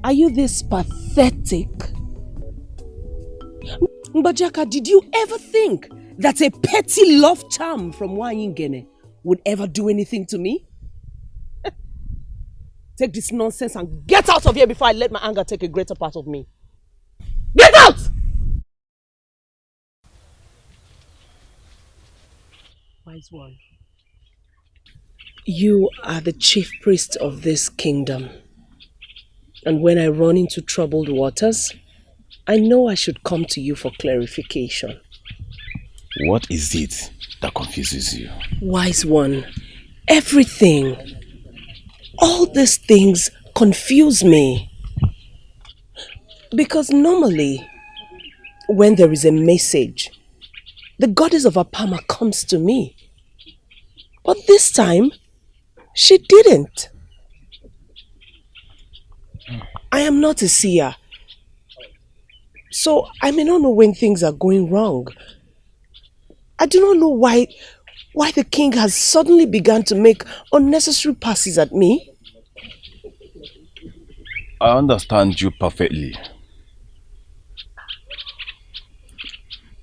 are you this pathetic? Mbajaka, did you ever think that a petty love charm from Ekene would ever do anything to me? Take this nonsense and get out of here before I let my anger take a greater part of me. Get out! Wise one. You are the chief priest of this kingdom. And when I run into troubled waters, I know I should come to you for clarification. What is it that confuses you? Wise one, everything. All these things confuse me. Because normally, when there is a message, the goddess of Apama comes to me. But this time, she didn't. I am not a seer. So I may not know when things are going wrong. I do not know why the king has suddenly begun to make unnecessary passes at me. I understand you perfectly.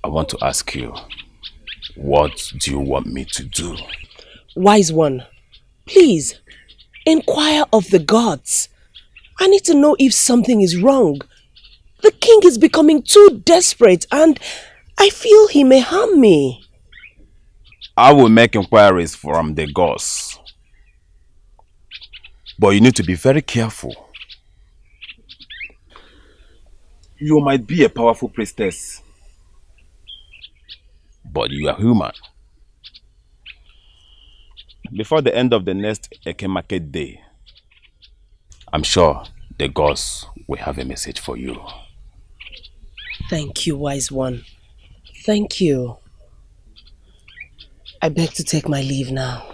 I want to ask you, what do you want me to do? Wise one, please, inquire of the gods. I need to know if something is wrong. The king is becoming too desperate and I feel he may harm me. I will make inquiries from the gods. But you need to be very careful. You might be a powerful priestess, but you are human. Before the end of the next Eke market day, I'm sure the gods will have a message for you. Thank you, wise one. Thank you. I beg to take my leave now.